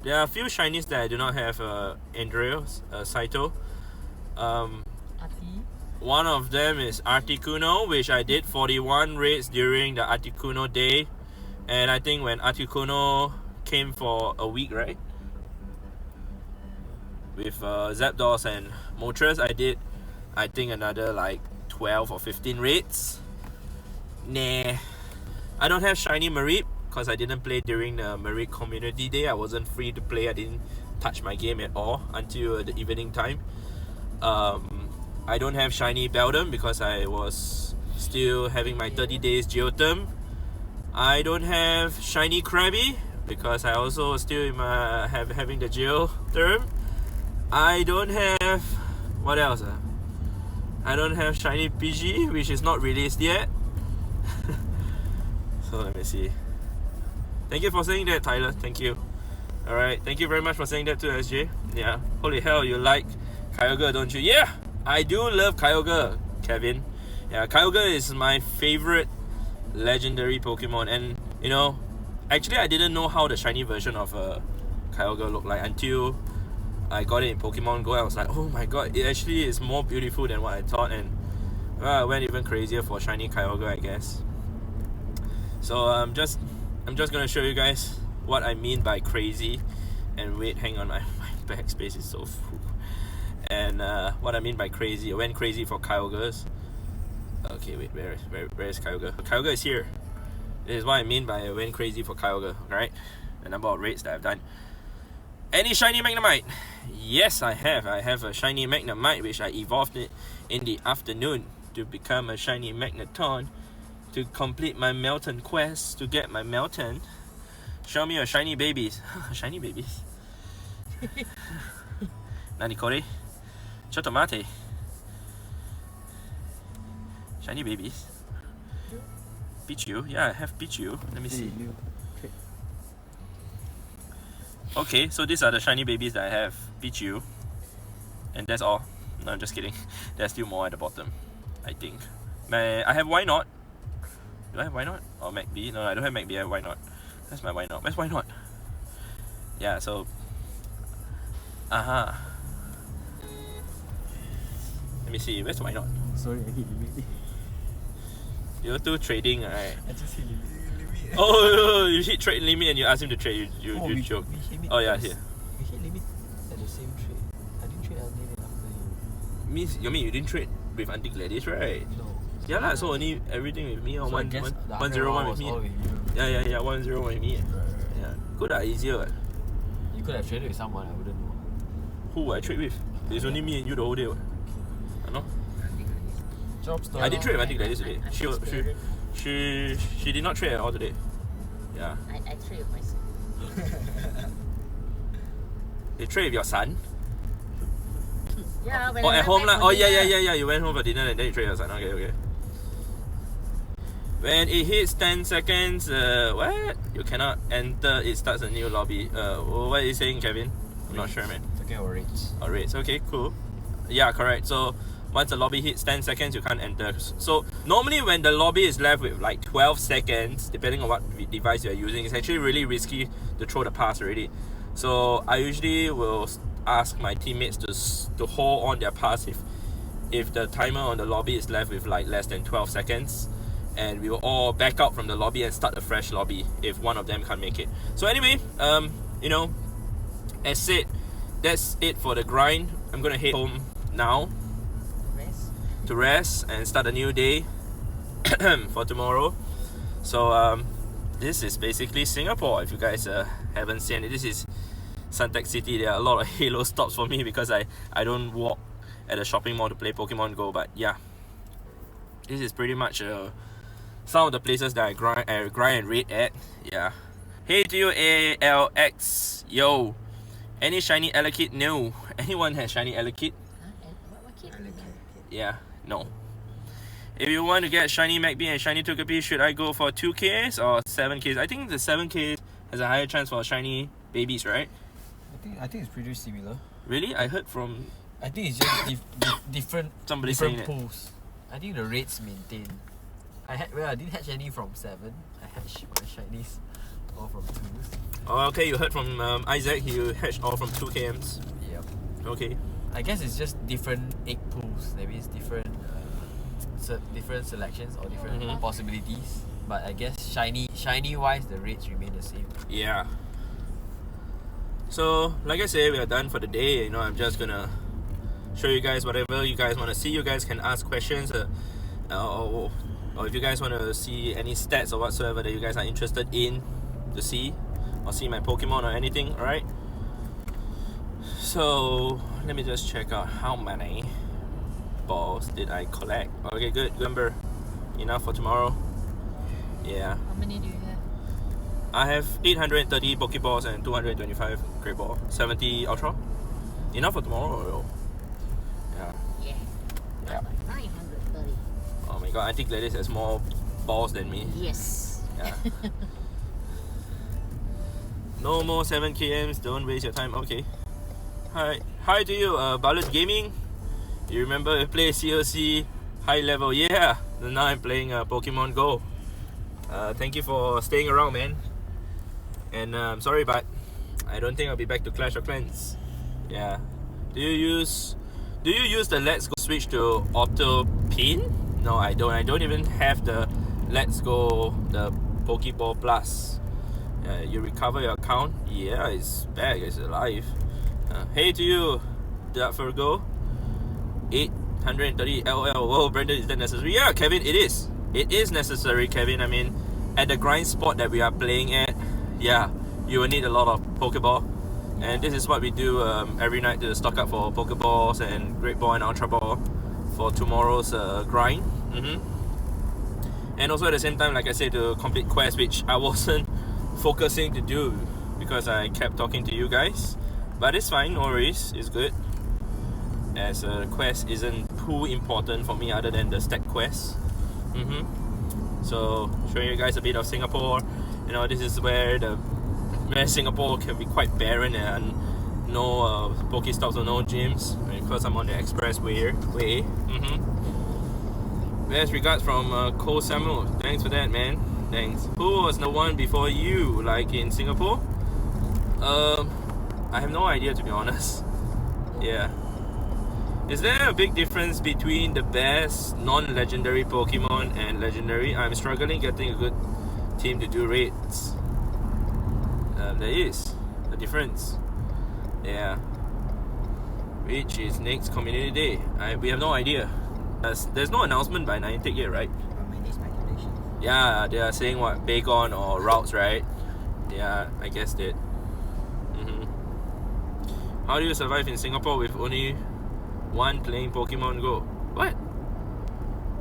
There are a few shinies that I do not have. Andreas, Saito. One of them is Articuno, which I did 41 raids during the Articuno day. And I think when Articuno came for a week, right? With Zapdos and Moltres, I did, I think, another like 12 or 15 raids. Nah. I don't have shiny Mareep because I didn't play during the Mareep community day. I wasn't free to play. I didn't touch my game at all until the evening time. I don't have shiny Beldum because I was still having my 30 days geotherm. I don't have shiny Krabby because I also still in my having the geotherm. I don't have, what else? I don't have shiny PG, which is not released yet. So let me see. Thank you for saying that, Tyler. Thank you. Alright, thank you very much for saying that too, SJ. Yeah. Holy hell, you like Kyogre, don't you? Yeah, I do love Kyogre, Kevin. Yeah, Kyogre is my favorite legendary Pokemon, and you know, actually I didn't know how the shiny version of Kyogre looked like until I got it in Pokemon Go. I was like, oh my god, it actually is more beautiful than what I thought, and I went even crazier for shiny Kyogre, I guess. So I'm just gonna show you guys what I mean by crazy. And wait, hang on, my backspace is so full. And what I mean by crazy, I went crazy for Kyogres. Okay, wait, where is Kyogre? Kyogre is here. This is what I mean by I went crazy for Kyogre, alright? The number of raids that I've done. Any shiny Magnemite? Yes, I have. I have a shiny Magnemite which I evolved it in the afternoon to become a shiny Magneton to complete my Melton quest to get my Melton. Show me your shiny babies. Shiny babies. Nani kore? Chotto mate. Shiny babies. Pichu? Yeah, I have Pichu. Let me see. Okay, so these are the shiny babies that I have. Pichu. And that's all. No, I'm just kidding. There's still more at the bottom, I think. I have Why Not. Do I have Why Not? Or MacB? No, I don't have MacB, I have Why Not. That's my Why Not. Where's Why Not? Yeah, so... Let me see, where's Why Not? Sorry, I hit limit. You're two trading, right? I just hit limit. Oh, you hit trade limit and you asked him to trade. You joke. We hit limit Oh yeah, first. here. We hit limit at the same trade. I didn't trade until after you. Means you mean you didn't trade with Auntie Gladys, right? No. Yeah lah, so only everything with me or So I guess the 101 with was me. all with you. Yeah, 101 with me. Yeah. Good easier. What? You could have traded with someone I wouldn't know. Who would I trade with? There's only me and you the whole day. What? I know. Jobster. I did trade with Auntie Gladys I'm today. frustrated. She did not trade at all today. Yeah. I trade with myself. You trade with your son? Yeah, when Oh, I at went home back lah. for Oh yeah. dinner. You went home for dinner and then you trade your son. Okay. When it hits 10 seconds, what? You cannot enter. It starts a new lobby. What are you saying, Kevin? I'm not sure, man. Talking about rates. Oh, rates. Okay, cool. Yeah, correct. So once the lobby hits 10 seconds, you can't enter. So normally when the lobby is left with like 12 seconds, depending on what device you're using, it's actually really risky to throw the pass already. So I usually will ask my teammates to hold on their pass if the timer on the lobby is left with like less than 12 seconds, and we will all back out from the lobby and start a fresh lobby if one of them can't make it. So anyway, as said, that's it for the grind. I'm gonna head home now Rest. to rest and start a new day for tomorrow. So this is basically Singapore. If you guys haven't seen it, this is Suntec City. There are a lot of Halo stops for me because I don't walk at a shopping mall to play Pokemon Go. But yeah, this is pretty much some of the places that I grind and raid at. Yeah. Hey to you, ALX. Yo. Any shiny Elekid? No. Anyone has shiny Elekid? Huh? And what kid? Yeah. No. If you want to get shiny MacB and shiny Togepi, should I go for 2Ks or 7Ks? I think the 7K has a higher chance for shiny babies, right? I think it's pretty similar. Really? I heard from I think it's just different somebody saying different it. pools. I think the rates maintain. I didn't hatch any from 7. I hatched my shinies all from 2s. Oh, okay, you heard from Isaac, he hatched all from 2KMs. Yep. Okay. I guess it's just different egg pools. That means different different selections or different Mhm. possibilities. But I guess shiny wise the rates remain the same. Yeah. So, like I said, we are done for the day. I'm just gonna show you guys whatever you guys want to see. You guys can ask questions, or if you guys want to see any stats or whatsoever that you guys are interested in to see, or see my Pokemon or anything. All right. So let me just check out how many balls did I collect. Okay, good. Remember, enough for tomorrow. Yeah. How many do you have? I have 830 Pokeballs and 225 Great Ball, 70 Ultra. Enough for tomorrow. Yeah. Yeah. Yeah. I got 930. Oh my god, Auntie Gladys has more balls than me. Yes. Yeah. No more 7KMs, don't waste your time. Okay. Hi to you, Ballad Gaming. You remember I play COC high level? Yeah. Now I'm playing Pokemon Go. Thank you for staying around, man. And I'm sorry, but I don't think I'll be back to Clash of Clans. Yeah. Do you use the Let's Go switch to auto pin? No, I don't. I don't even have the Let's Go, the Pokeball Plus. You recover your account? Yeah, it's back. It's alive. Hey to you, Thur Go. 830 LL. Whoa, Brandon, is that necessary? Yeah, Kevin, it is. It is necessary, Kevin. I mean, at the grind spot that we are playing at, yeah, you will need a lot of Pokeball. And this is what we do every night to stock up for Pokeballs and Great Ball and Ultra Ball for tomorrow's grind. And also at the same time, like I said, to complete quests, which I wasn't focusing to do because I kept talking to you guys. But it's fine, no worries, it's good. As a quest isn't too important for me other than the stack quest. So showing you guys a bit of Singapore. You know, this is where Singapore can be quite barren and no Pokéstops or no gyms because I'm on the expressway. Best regards from Cole Samuel. Thanks for that, man. Thanks. Who was the one before you, like in Singapore? I have no idea, to be honest. Yeah. Is there a big difference between the best non-legendary Pokemon and legendary? I'm struggling getting a good team to do raids. There is a difference. Yeah. Which is next community day? We have no idea. There's no announcement by Niantic yet, right? Many speculations. Yeah, they are saying what, Baygon or routes, right? Yeah, I guess that. How do you survive in Singapore with only one playing Pokemon Go? What?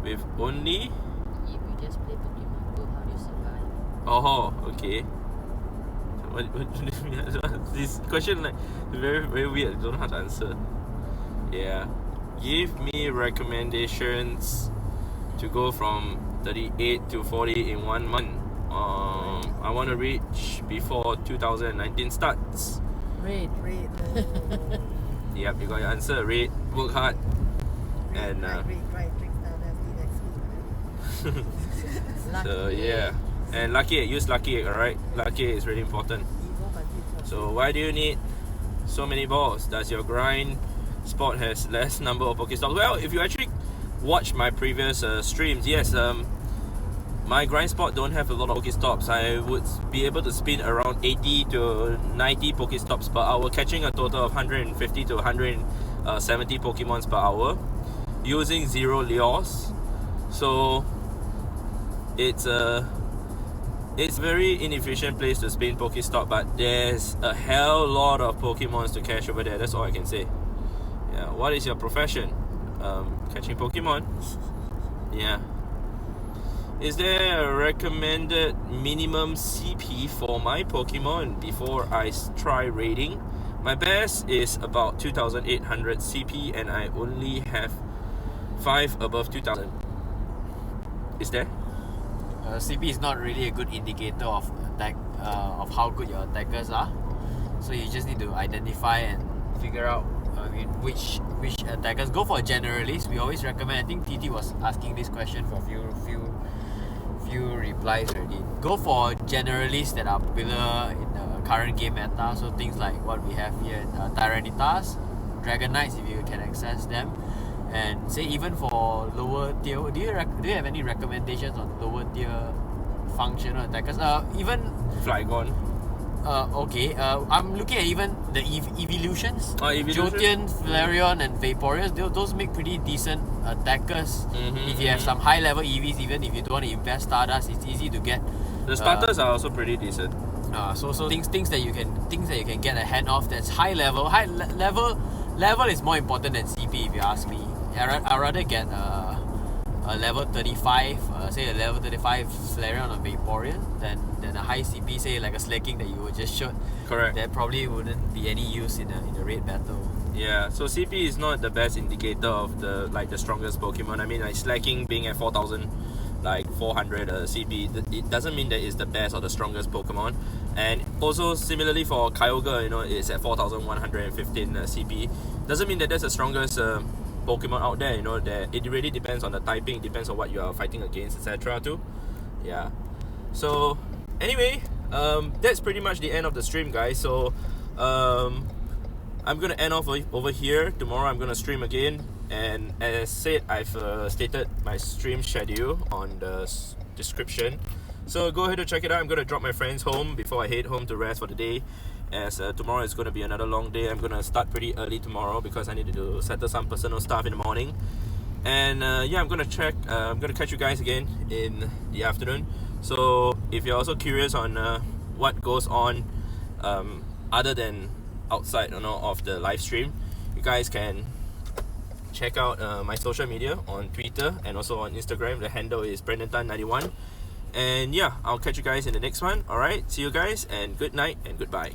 With only? If you just play Pokemon Go, how do you survive? Oh, okay. This question like very very weird. I don't know how to answer. Yeah. Give me recommendations to go from 38 to 40 in 1 month. I want to reach before 2019 starts. Raid. Yep, you got your answer. Read, work hard, and so yeah. And Lucky Egg, use Lucky Egg, alright? Lucky Egg is really important. So why do you need so many balls? Does your grind spot has less number of Pokestops? Well, if you actually watch my previous streams, yes, my grind spot don't have a lot of Pokestops. I would be able to spin around 80 to 90 Pokestops per hour, catching a total of 150 to 170 Pokemons per hour, using 0 lures. So it's a very inefficient place to spin Pokestop, but there's a hell lot of Pokemons to catch over there. That's all I can say. Yeah. What is your profession? Catching Pokemon. Yeah. Is there a recommended minimum CP for my Pokemon before I try raiding? My best is about 2,800 CP and I only have 5 above 2,000. Is there? CP is not really a good indicator of attack, of how good your attackers are. So you just need to identify and figure out which attackers. Go for a generalist. We always recommend. I think TT was asking this question for a few replies already. Go for generalists that are popular in the current game meta. So things like what we have here, Tyranitas, Dragonites if you can access them, and say even for lower tier. Do you have any recommendations on lower tier functional attackers? Even Flygon. Okay. I'm looking at even the evolutions. Jolteon, Flareon, and Vaporeon. Those make pretty decent attackers. If you have some high level EVs, even if you don't want to invest Stardust, it's easy to get. The starters are also pretty decent. So things that you can get a hand of that's high level. Level is more important than CP if you ask me. I'd rather get a level 35, say a level 35 Flareon or Vaporeon than a high CP, say like a Slaking that you would just shot. Correct. That probably wouldn't be any use in a raid battle. Yeah, so CP is not the best indicator of the strongest Pokemon. I mean, like Slaking being at 4,000 like 400 CP, it doesn't mean that it's the best or the strongest Pokemon. And also similarly for Kyogre, you know, it's at 4115 CP. Doesn't mean that that's the strongest Pokemon out there, you know, that it really depends on the typing, it depends on what you are fighting against, etc. too. Yeah. So anyway, that's pretty much the end of the stream, guys. So I'm gonna end off over here. Tomorrow I'm gonna stream again, and as said, I've stated my stream schedule on the description, so go ahead and check it out. I'm gonna drop my friends home before I head home to rest for the day, as tomorrow is gonna be another long day. I'm gonna start pretty early tomorrow because I need to settle some personal stuff in the morning. And yeah, I'm gonna catch you guys again in the afternoon. So if you're also curious on what goes on other than outside, you know, of the live stream, you guys can check out my social media on Twitter and also on Instagram. The handle is BrandonTan91. And yeah, I'll catch you guys in the next one. Alright, see you guys, and good night and goodbye.